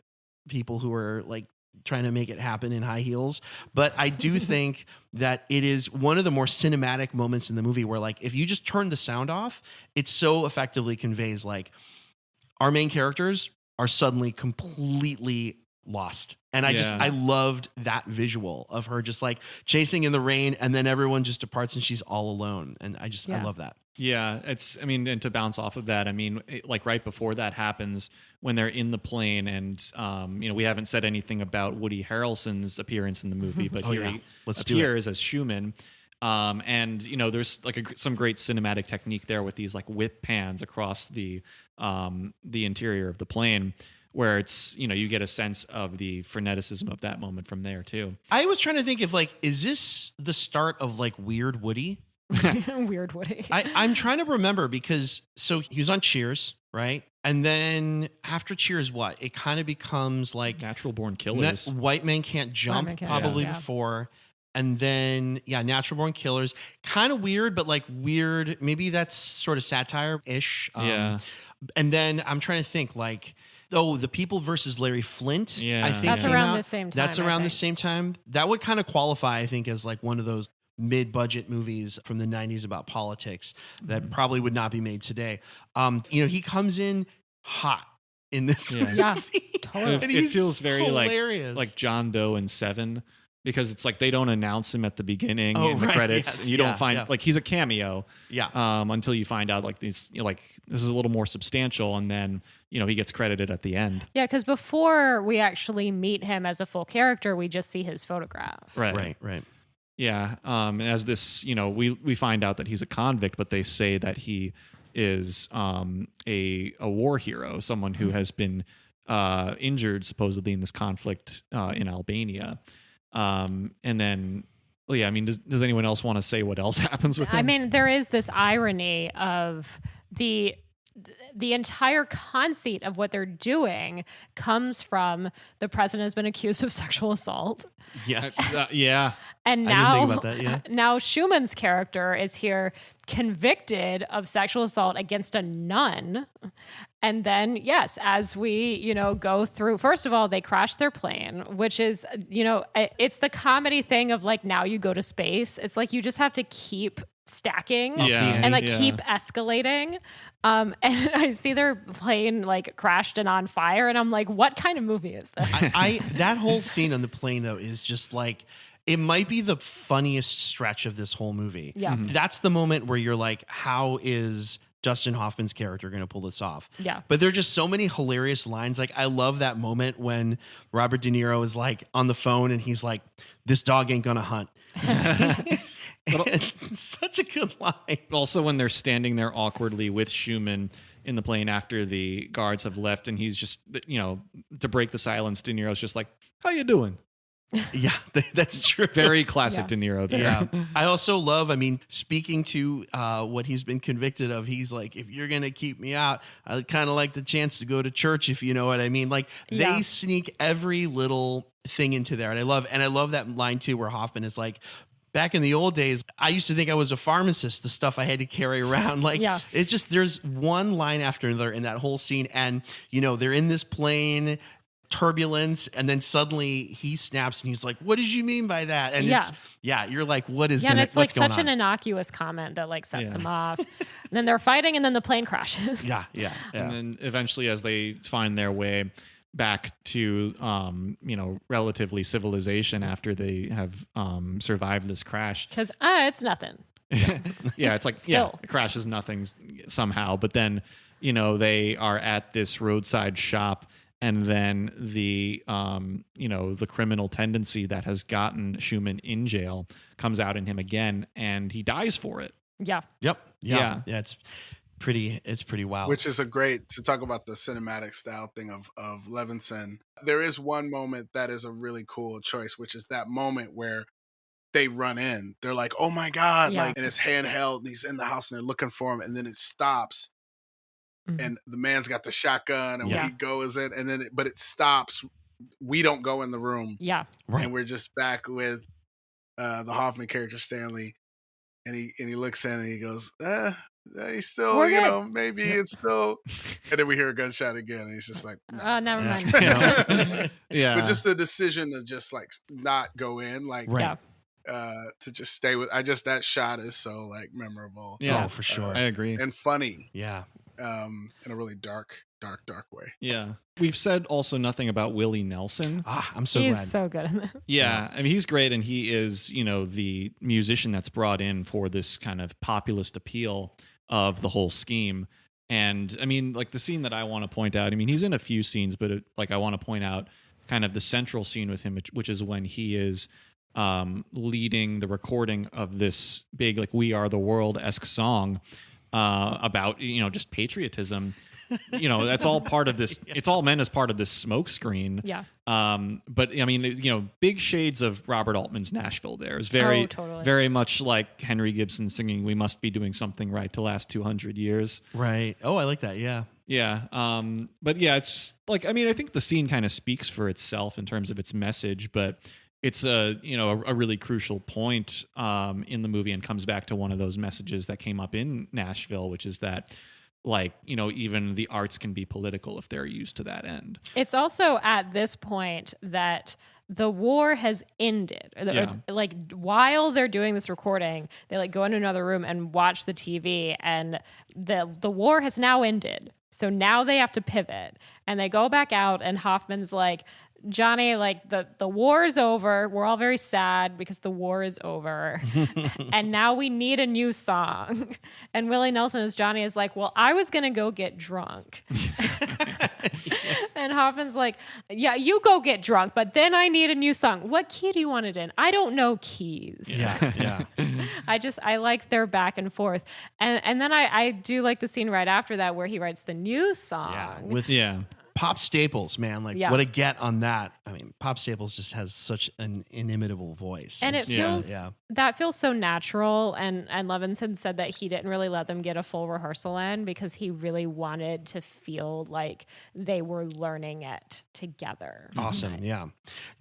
people who are like trying to make it happen in high heels, but I do think that it is one of the more cinematic moments in the movie where like if you just turn the sound off, it so effectively conveys like our main characters are suddenly completely lost. And I loved that visual of her just like chasing in the rain, and then everyone just departs and she's all alone. And I love that. Yeah, and to bounce off of that, like right before that happens, when they're in the plane, and we haven't said anything about Woody Harrelson's appearance in the movie, but he appears as Schumann. And there's like some great cinematic technique there with these like whip pans across the interior of the plane, where it's, you get a sense of the freneticism of that moment from there too. I was trying to think if like, is this the start of like Weird Woody? Weird Woody. I'm trying to remember, because so he was on Cheers, right? And then after Cheers, what? It kind of becomes like Natural Born Killers. White Men Can't Jump, probably before. And then, Natural Born Killers. Kind of weird, but like weird. Maybe that's sort of satire-ish. And then I'm trying to think like, The People versus Larry Flint. Yeah. I think that's around the same time. That's around the same time. That would kind of qualify, I think, as like one of those mid-budget movies from the 90s about politics that probably would not be made today. He comes in hot in this movie. Yeah, totally. It feels very hilarious. like John Doe in Seven, because it's like they don't announce him at the beginning in the credits, and you don't find like he's a cameo until you find out like these like this is a little more substantial, and then he gets credited at the end. Yeah, because before we actually meet him as a full character, we just see his photograph. Right. Yeah. As this, we find out that he's a convict, but they say that he is a war hero, someone who has been injured supposedly in this conflict in Albania. And then, does anyone else want to say what else happens with him? There is this irony of the entire conceit of what they're doing comes from the president has been accused of sexual assault. Yes. And now, I didn't think about that, now Schumann's character is here convicted of sexual assault against a nun. And then, yes, as we, go through, first of all, they crash their plane, which is, it's the comedy thing of like, now you go to space. It's like, you just have to keep stacking and keep escalating. And I see their plane like crashed and on fire, and I'm like, what kind of movie is this? That whole scene on the plane though is just like, it might be the funniest stretch of this whole movie. Yeah. Mm-hmm. That's the moment where you're like, how is Dustin Hoffman's character going to pull this off? Yeah. But there are just so many hilarious lines. Like, I love that moment when Robert De Niro is like on the phone and he's like, this dog ain't gonna hunt. Such a good line. Also, when they're standing there awkwardly with Schumann in the plane after the guards have left, and he's just, to break the silence, De Niro's just like, how you doing? Yeah, that's true. Very classic De Niro there. Yeah. I also love, speaking to what he's been convicted of, he's like, if you're going to keep me out, I'd kind of like the chance to go to church, if you know what I mean. Like, they sneak every little thing into there. And I love that line too, where Hoffman is like, back in the old days, I used to think I was a pharmacist, the stuff I had to carry around. Like, Yeah. it's just, there's one line after another in that whole scene. And, you know, they're in this plane, turbulence, and then suddenly he snaps and he's like, what did you mean by that? And you're like, what is and it's like what's going such on? an innocuous comment that like sets him off. And then they're fighting and then the plane crashes. Yeah. And then eventually, as they find their way back to relatively civilization after they have survived this crash, Because it's nothing. it's like Still. the crash is nothing somehow, but then they are at this roadside shop, and then the the criminal tendency that has gotten Schumann in jail comes out in him again, and he dies for it. Yeah. Yep. Yeah. It's pretty wild. Which is a great, to talk about the cinematic style thing of Levinson. There is one moment that is a really cool choice, which is that moment where they run in. They're like, oh my God, Yeah. like, and it's handheld and he's in the house and they're looking for him, and then it stops. And the man's got the shotgun, and when he goes in, and then but it stops. We don't go in the room. Yeah. Right. And we're just back with the Hoffman character Stanley, and he looks in and he goes, he's still, We're good. maybe it's still. And then we hear a gunshot again, and he's just like, no. Never mind. Yeah. But just the decision to just like not go in, like, Right. to just stay with. That shot is so like memorable. Yeah. Oh, for sure. I agree. And funny. Yeah. In a really dark way. Yeah. We've said also nothing about Willie Nelson. I'm so He's glad. so good in this. Yeah. I mean, he's great, and he is, the musician that's brought in for this kind of populist appeal of the whole scheme. And I mean, like, the scene that I want to point out, I mean, he's in a few scenes, but I want to point out kind of the central scene with him, which is when he is leading the recording of this big, like, We Are the World-esque song about, just patriotism. That's all part of this. It's all meant as part of this smoke screen. Yeah. But I mean, big shades of Robert Altman's Nashville there. It's very, totally. very much like Henry Gibson singing "We Must Be Doing Something Right" to last 200 years. Right. Oh, I like that. Yeah. Yeah. But yeah, it's like, I mean, I think the scene kind of speaks for itself in terms of its message, but it's a really crucial point in the movie, and comes back to one of those messages that came up in Nashville, which is that, like, even the arts can be political if they're used to that end. It's also at this point that the war has ended. Yeah. Like, while they're doing this recording, they like go into another room and watch the TV, and the war has now ended. So now they have to pivot, and they go back out, and Hoffman's like, Johnny, like, the war is over. We're all very sad because the war is over. And now we need a new song. And Willie Nelson as Johnny is like, well, I was going to go get drunk. And Hoffman's like, yeah, you go get drunk, but then I need a new song. What key do you want it in? I don't know keys. Yeah. I like their back and forth. And then I do like the scene right after that where he writes the new song. Yeah. With Yeah. Pop Staples, man, like, what a get on that. I mean, Pop Staples just has such an inimitable voice. And it feels, that feels so natural. And Levinson said that he didn't really let them get a full rehearsal in because he really wanted to feel like they were learning it together. Awesome. Yeah.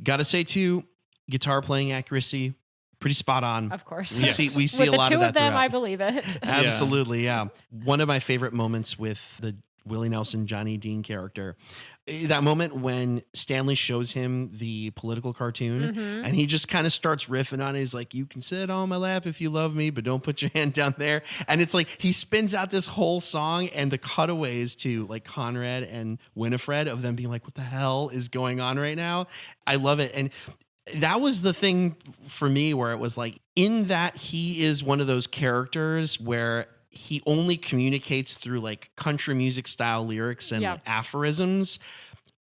Gotta say too, guitar playing accuracy, pretty spot on. Of course. We see With a the lot two of that of them, throughout. I believe it. Absolutely, yeah. One of my favorite moments with the Willie Nelson, Johnny Dean character, that moment when Stanley shows him the political cartoon and he just kind of starts riffing on it. He's like, you can sit on my lap if you love me, but don't put your hand down there. And it's like he spins out this whole song, and the cutaways to like Conrad and Winifred of them being like, what the hell is going on right now? I love it. And that was the thing for me where it was like, in that he is one of those characters where he only communicates through like country music style lyrics and aphorisms.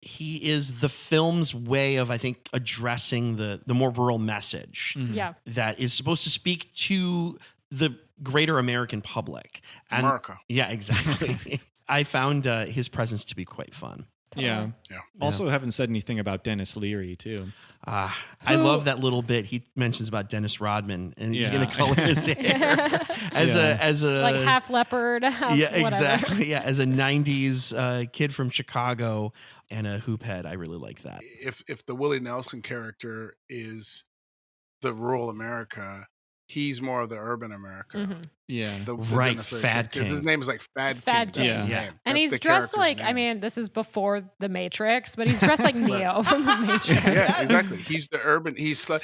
He is the film's way of, I think, addressing the more rural message that is supposed to speak to the greater American public. And America. Yeah, exactly. I found his presence to be quite fun. Yeah. Also, haven't said anything about Dennis Leary too. I love that little bit he mentions about Dennis Rodman, and he's going to color his hair as a like half leopard. Half whatever. Exactly. Yeah, as a '90s kid from Chicago and a hoop head. I really like that. If the Willie Nelson character is the rural America, he's more of the urban America. Mhm. Yeah. Right, Fad because his King. name is like Fad Fad King. That's King. his Yeah. name. And That's he's the dressed character's like, name. I mean, this is before The Matrix, but he's dressed like Neo from The Matrix. Yeah, exactly. He's the urban. He's like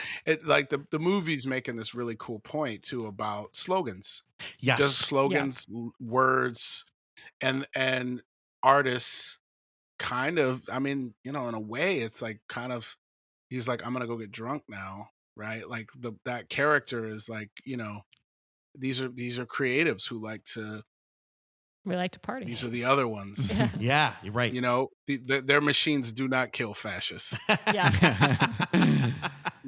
the movie's making this really cool point too about slogans. Yes. Just slogans, words, and artists. Kind of. I mean, in a way, it's like kind of. He's like, I'm gonna go get drunk now, right? Like that character is like, these are creatives who like to. We like to party. These are the other ones. Yeah. Yeah, you're right. Their machines do not kill fascists.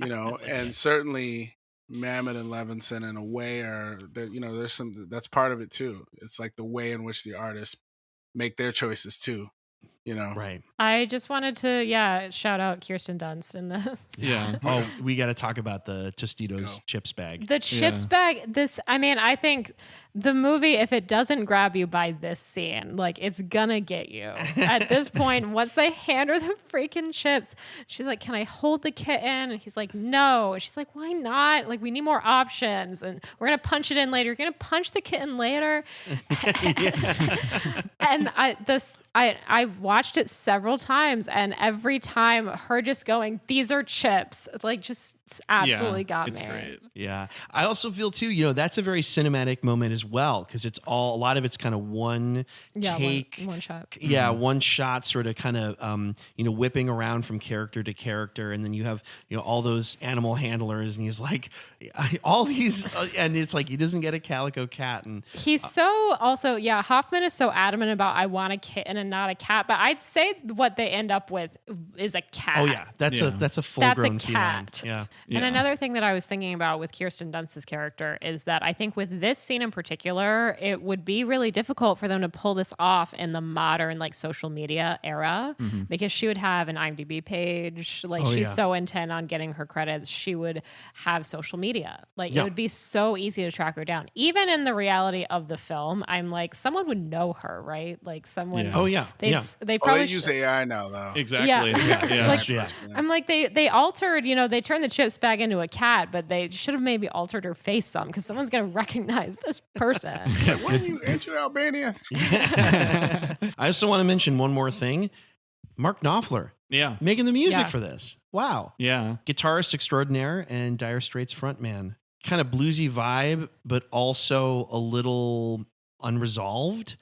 And certainly Mamet and Levinson in a way there's some that's part of it too. It's like the way in which the artists make their choices too. Right. I just wanted to, shout out Kirsten Dunst in this. Yeah. Oh, we got to talk about the Let's Tostitos go. chips bag. The chips bag, I think the movie, if it doesn't grab you by this scene, like it's gonna get you. At this point, once they hand her the freaking chips, she's like, "Can I hold the kitten?" And he's like, "No." And she's like, "Why not? Like we need more options, and we're gonna punch it in later. You're gonna punch the kitten later." And I watched it several times, and every time her just going, "These are chips," like just absolutely got it's me. great. Yeah. I also feel too, that's a very cinematic moment as well, because it's a lot of it's kind of one take. One shot. Yeah, one shot sort of kind of whipping around from character to character, and then you have all those animal handlers, and he's like all these and it's like he doesn't get a calico cat, and He's so also, Hoffman is so adamant about I want a kitten and not a cat, but I'd say what they end up with is a cat. oh yeah, that's a full grown cat. feline. And another thing that I was thinking about with Kirsten Dunst's character is that I think with this scene in particular, it would be really difficult for them to pull this off in the modern like social media era, because she would have an IMDb page. Like she's so intent on getting her credits, she would have social media. Like it would be so easy to track her down. Even in the reality of the film, I'm like, someone would know her, right? Like someone. Yeah. Oh yeah. They probably they use AI now though. Exactly. Yeah. Like, Yeah. I'm like, they altered, they turned the chips bag into a cat, but they should have maybe altered her face some, because someone's going to recognize this person. Ain't you Albanian? I also want to mention one more thing. Mark Knopfler Yeah. making the music Yeah. for this. Wow. Yeah. Guitarist extraordinaire and Dire Straits frontman. Kind of bluesy vibe, but also a little unresolved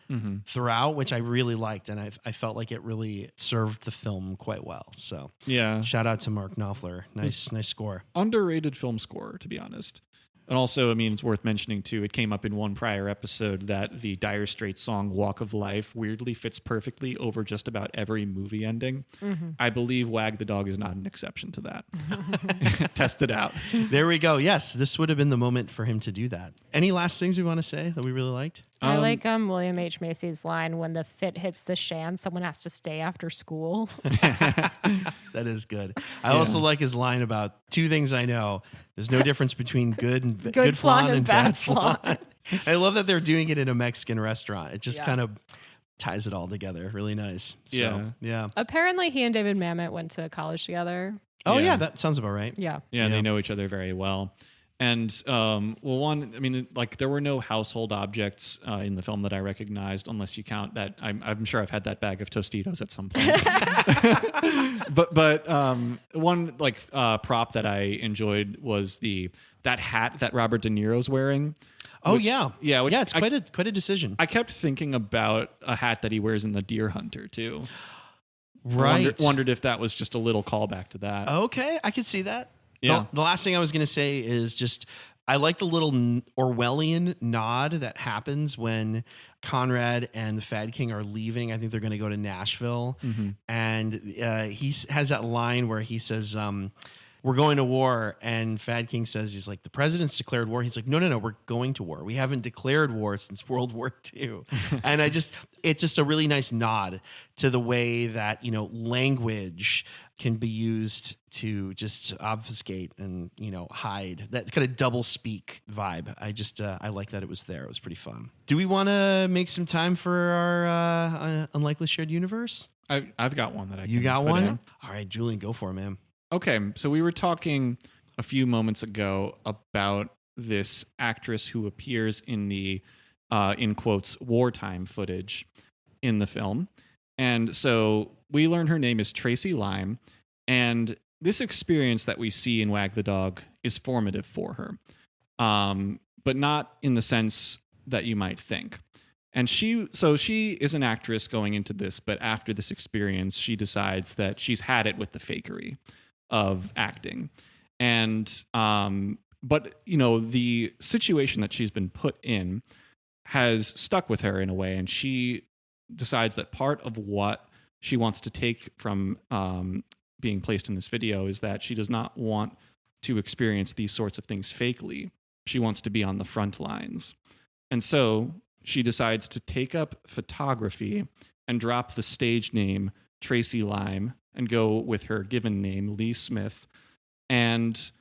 throughout, which I really liked, and I felt like it really served the film quite well. So Yeah. shout out to Mark Knopfler. Nice score. Underrated film score, to be honest. And also, I mean, it's worth mentioning too, it came up in one prior episode that the Dire Straits song Walk of Life weirdly fits perfectly over just about every movie ending. I believe Wag the Dog is not an exception to that. Test it out. There we go. Yes, this would have been the moment for him to do that. Any last things we want to say that we really liked? I like William H. Macy's line, when the fit hits the shan, someone has to stay after school. That is good. I also like his line about two things I know. There's no difference between good flan and bad flan. I love that they're doing it in a Mexican restaurant. It just kind of ties it all together. Really nice. So, yeah. Apparently, he and David Mamet went to college together. Oh, Yeah. yeah, that sounds about right. Yeah. Yeah, they know each other very well. And, there were no household objects in the film that I recognized, unless you count that. I'm sure I've had that bag of Tostitos at some point. but one prop that I enjoyed was that hat that Robert De Niro's wearing. Oh, which- yeah. Which It's quite a decision. I kept thinking about a hat that he wears in The Deer Hunter, too. Right. Wondered if that was just a little callback to that. Okay, I could see that. Yeah. The last thing I was going to say is just I like the little Orwellian nod that happens when Conrad and the Fad King are leaving. I think they're going to go to Nashville. And he has that line where he says, we're going to war. And Fad King says, he's like, the president's declared war. He's like, no, we're going to war. We haven't declared war since World War II. And it's just a really nice nod to the way that, language can be used to just obfuscate and, hide that kind of double speak vibe. I like that it was there. It was pretty fun. Do we want to make some time for our unlikely shared universe? I've got one that I can You got put one? in. All right, Julian, go for it, man. Okay, so we were talking a few moments ago about this actress who appears in the, in quotes, wartime footage in the film. And so we learn her name is Tracy Lime. And this experience that we see in Wag the Dog is formative for her, but not in the sense that you might think. And she is an actress going into this, but after this experience, she decides that she's had it with the fakery of acting. And, but, you know, the situation that she's been put in has stuck with her in a way. And she decides that part of what she wants to take from being placed in this video is that she does not want to experience these sorts of things fakely. She wants to be on the front lines. And so she decides to take up photography and drop the stage name Tracy Lime and go with her given name, Lee Smith. And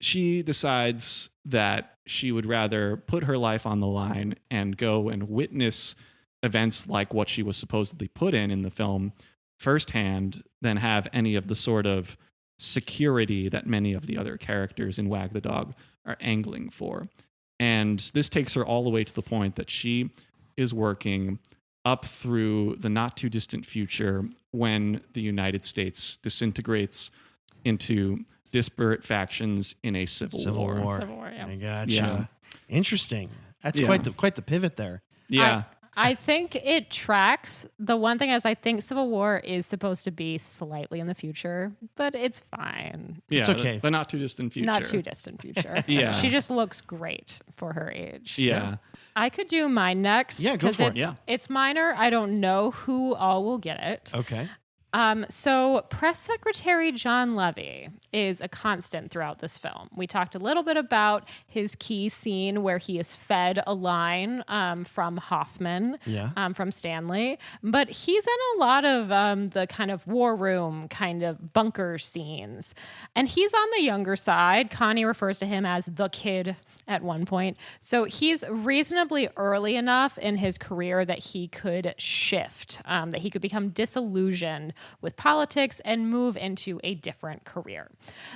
she decides that she would rather put her life on the line and go and witness events like what she was supposedly put in the film firsthand than have any of the sort of security that many of the other characters in Wag the Dog are angling for. And this takes her all the way to the point that she is working up through the not too distant future when the United States disintegrates into disparate factions in a civil war. Civil War, yeah. I gotcha. Yeah. Interesting. That's Yeah. quite the pivot there. Yeah. I think it tracks. The one thing is I think Civil War is supposed to be slightly in the future, but it's fine. Yeah, It's okay. The not too distant future. Not too distant future. Yeah. She just looks great for her age. Yeah. I could do mine next. Yeah, go 'cause for it. it's, Yeah. It's minor. I don't know who all will get it. Okay. So Press Secretary John Levy is a constant throughout this film. We talked a little bit about his key scene where he is fed a line from Hoffman, from Stanley, but he's in a lot of the kind of war room kind of bunker scenes. And he's on the younger side. Connie refers to him as the kid at one point. So he's reasonably early enough in his career that he could shift, that he could become disillusioned with politics and move into a different career.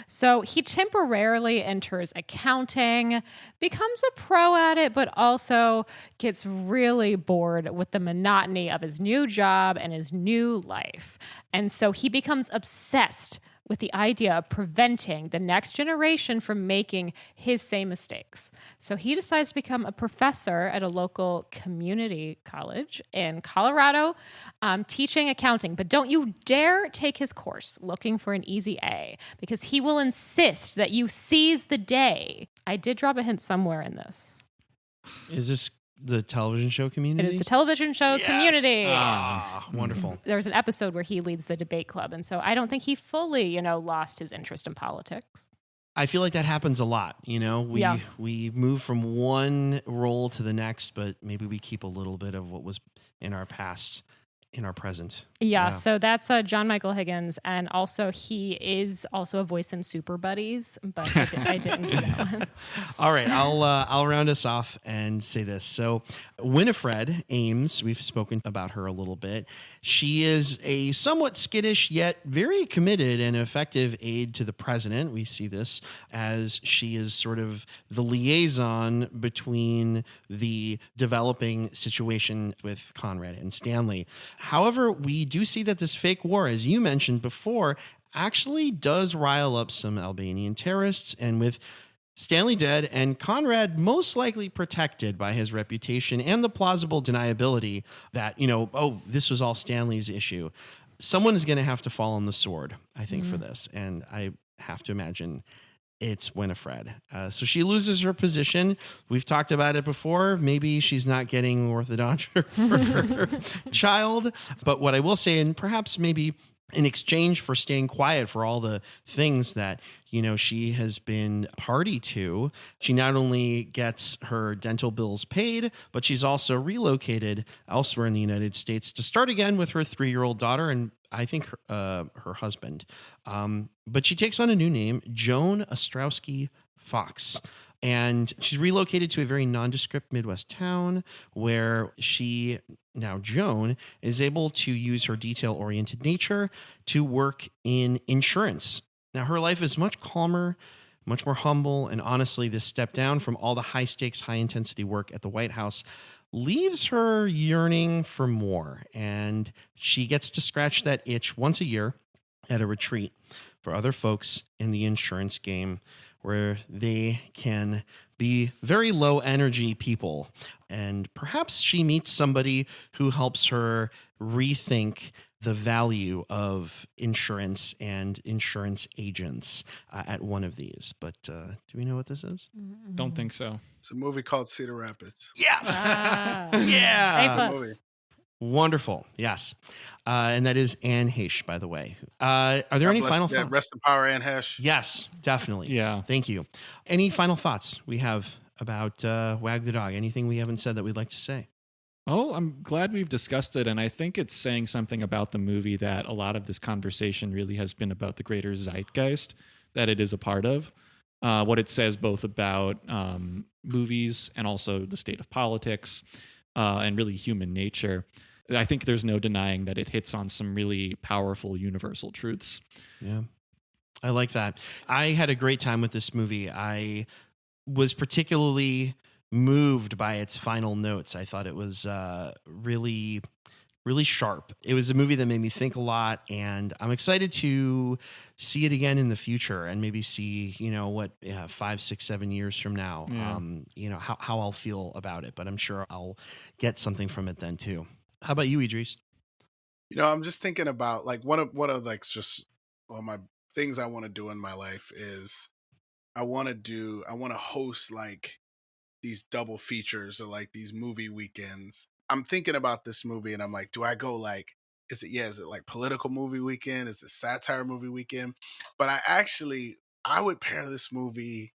So he temporarily enters accounting, becomes a pro at it, but also gets really bored with the monotony of his new job and his new life. And so he becomes obsessed with the idea of preventing the next generation from making his same mistakes. So he decides to become a professor at a local community college in Colorado, teaching accounting. But don't you dare take his course looking for an easy A, because he will insist that you seize the day. I did drop a hint somewhere in this. Is this the television show Community? It is the television show Community. Wonderful. There's an episode where he leads the debate club. And so I don't think he fully, lost his interest in politics. I feel like that happens a lot. We move from one role to the next, but maybe we keep a little bit of what was in our past in our present. Yeah, so that's John Michael Higgins, and also he is also a voice in Super Buddies, but I didn't do that one. All right, I'll round us off and say this. So Winifred Ames, we've spoken about her a little bit. She is a somewhat skittish yet very committed and effective aide to the president. We see this as she is sort of the liaison between the developing situation with Conrad and Stanley. However, we do see that this fake war, as you mentioned before, actually does rile up some Albanian terrorists, and with Stanley dead and Conrad most likely protected by his reputation and the plausible deniability that, this was all Stanley's issue, someone is going to have to fall on the sword, I think, for this. And I have to imagine it's Winifred. So she loses her position. We've talked about it before. Maybe she's not getting orthodontia for her child. But what I will say, and perhaps maybe in exchange for staying quiet for all the things that, she has been party to, she not only gets her dental bills paid, but she's also relocated elsewhere in the United States to start again with her 3-year-old daughter and I think her husband. But she takes on a new name, Joan Ostrowski Fox. And she's relocated to a very nondescript Midwest town where Joan is able to use her detail-oriented nature to work in insurance. Now, her life is much calmer, much more humble. And honestly, this step down from all the high stakes, high intensity work at the White House leaves her yearning for more. And she gets to scratch that itch once a year at a retreat for other folks in the insurance game, where they can be very low energy people. And perhaps she meets somebody who helps her rethink the value of insurance and insurance agents at one of these. But do we know what this is? Don't think so. It's a movie called Cedar Rapids. Yes. Ah. Yeah. A+. Movie. Wonderful. Yes. And that is Anne Heche, by the way. Are there God any bless- final yeah, thoughts? Rest in power, Anne Heche. Yes, definitely. Yeah. Thank you. Any final thoughts we have about Wag the Dog? Anything we haven't said that we'd like to say? Oh, I'm glad we've discussed it. And I think it's saying something about the movie that a lot of this conversation really has been about the greater zeitgeist that it is a part of. What it says both about movies and also the state of politics and really human nature. I think there's no denying that it hits on some really powerful universal truths. Yeah. I like that. I had a great time with this movie. I was particularly moved by its final notes. I thought it was really, really sharp. It was a movie that made me think a lot, and I'm excited to see it again in the future and maybe see, what 5, 6, 7 years from now, Yeah. how I'll feel about it. But I'm sure I'll get something from it then too. How about you, Idris? I'm just thinking about like one of like just all my things I want to do in my life is I want to host like these double features or like these movie weekends. I'm thinking about this movie and I'm like, do I go like, is it like political movie weekend? Is it satire movie weekend? But I would pair this movie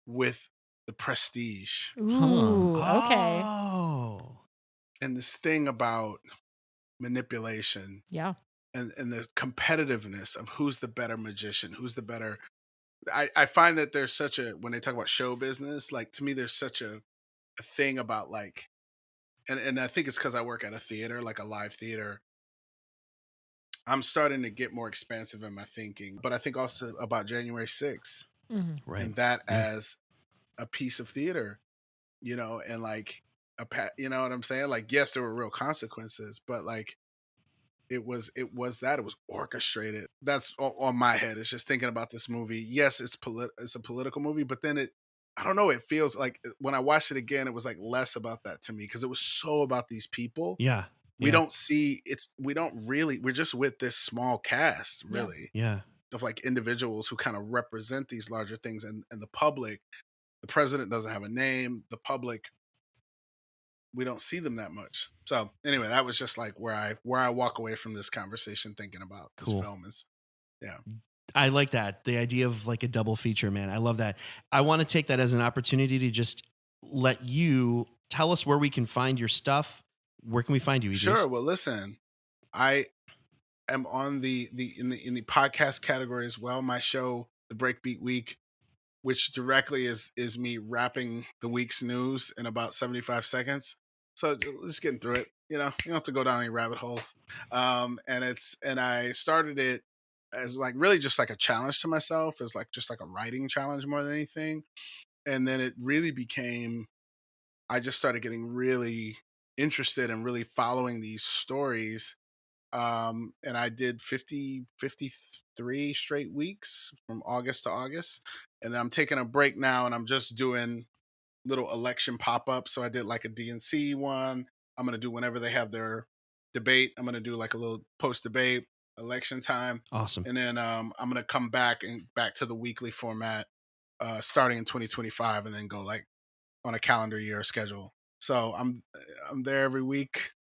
with The Prestige Ooh, okay. Oh. and this thing about manipulation Yeah. and the competitiveness of who's the better magician, who's the better. I find that there's such a, when they talk about show business, like to me, there's such a thing about like, and I think it's because I work at a theater, like a live theater. I'm starting to get more expansive in my thinking, but I think also about January 6th Right. and that as a piece of theater, and like you know what I'm saying? Like, yes, there were real consequences, but like it was orchestrated. That's on my head. It's just thinking about this movie. Yes, it's a political movie, but then I don't know. It feels like when I watched it again, it was like less about that to me because it was so about these people. Yeah. We don't see we're just with this small cast really Yeah. of like individuals who kind of represent these larger things and the public. The president doesn't have a name. The public, we don't see them that much. So anyway, that was just like where I walk away from this conversation thinking about this Cool. film is, yeah. I like that. The idea of like a double feature, man. I love that. I want to take that as an opportunity to just let you tell us where we can find your stuff. Where can we find you, Idris? Sure. Well, listen, I am on in the podcast category as well. My show, The Breakbeat Week, which directly is me wrapping the week's news in about 75 seconds. So just getting through it. You don't have to go down any rabbit holes. And I started it as like really just like a challenge to myself, as like just like a writing challenge more than anything. And then it really became, I just started getting really interested in really following these stories. And I did 53 straight weeks from August to August. And I'm taking a break now and I'm just doing little election pop-ups. So I did like a DNC one. I'm going to do whenever they have their debate. I'm going to do like a little post-debate election time. Awesome. And then I'm going to come back to the weekly format starting in 2025 and then go like on a calendar year schedule. So I'm there every week,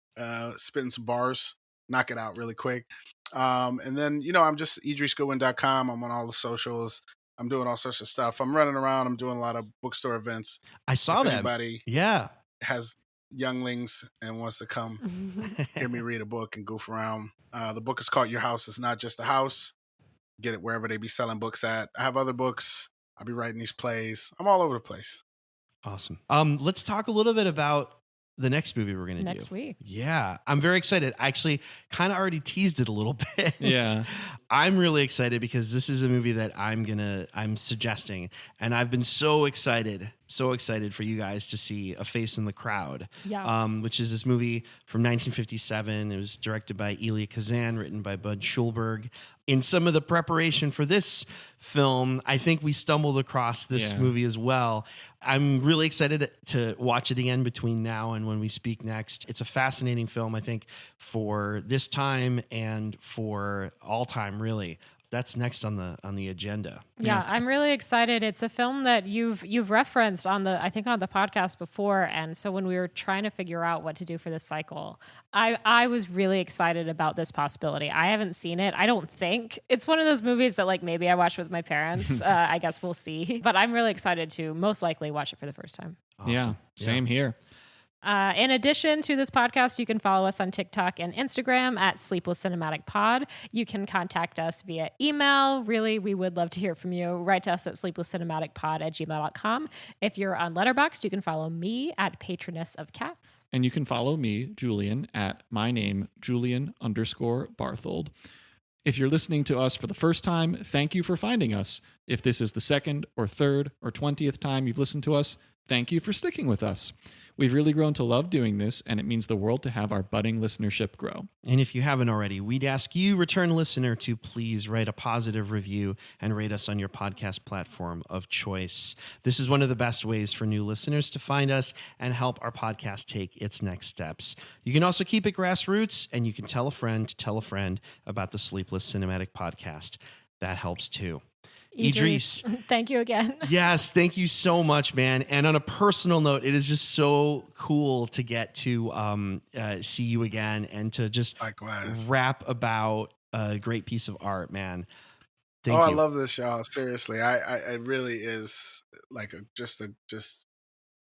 spitting some bars, knock it out really quick. And then, I'm just idrisgoodwin.com. I'm on all the socials. I'm doing all sorts of stuff. I'm running around. I'm doing a lot of bookstore events. I saw if that. anybody Yeah. has younglings and wants to come hear me read a book and goof around. The book is called Your House Is Not Just a House. Get it wherever they be selling books at. I have other books. I'll be writing these plays. I'm all over the place. Awesome. Let's talk a little bit about the next movie we're going to do. Next week. Yeah, I'm very excited. I actually kind of already teased it a little bit. Yeah. I'm really excited because this is a movie that I'm suggesting, and I've been so excited for you guys to see A Face in the Crowd. Yeah. Which is this movie from 1957. It was directed by Elia Kazan, written by Bud Schulberg. In some of the preparation for this film, I think we stumbled across this movie as well. I'm really excited to watch it again between now and when we speak next. It's a fascinating film, I think, for this time and for all time, really. That's next on the agenda. Yeah, I'm really excited. It's a film that you've referenced on the podcast before, and so when we were trying to figure out what to do for this cycle, I was really excited about this possibility. I haven't seen it. I don't think it's one of those movies that like maybe I watch with my parents. I guess we'll see. But I'm really excited to most likely watch it for the first time. Awesome. Yeah, same here. In addition to this podcast, you can follow us on TikTok and Instagram at Sleepless Cinematic Pod. You can contact us via email. Really, we would love to hear from you. Write to us at sleeplesscinematicpod@gmail.com. If you're on Letterboxd, you can follow me at Patroness of Cats. And you can follow me, Julian, at my name, Julian_Barthold. If you're listening to us for the first time, thank you for finding us. If this is the second or third or 20th time you've listened to us, thank you for sticking with us. We've really grown to love doing this, and it means the world to have our budding listenership grow. And if you haven't already, we'd ask you, return listener, to please write a positive review and rate us on your podcast platform of choice. This is one of the best ways for new listeners to find us and help our podcast take its next steps. You can also keep it grassroots, and you can tell a friend to tell a friend about the Sleepless Cinematic Podcast. That helps too. Idris, thank you again. Yes, thank you so much, man. And on a personal note, it is just so cool to get to see you again and to just Likewise. rap about a great piece of art, man. Thank you. I love this, y'all. Seriously, I it really is like just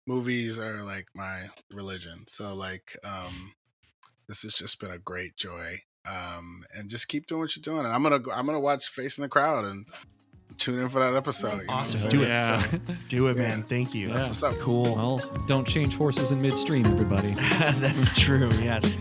movies are like my religion. So like, this has just been a great joy. And just keep doing what you're doing. And I'm gonna watch Face in the Crowd and tune in for that episode. Awesome. Do it. Yeah. Do it, man. Thank you. That's what's up. Cool. Well, don't change horses in midstream, everybody. That's true. Yes.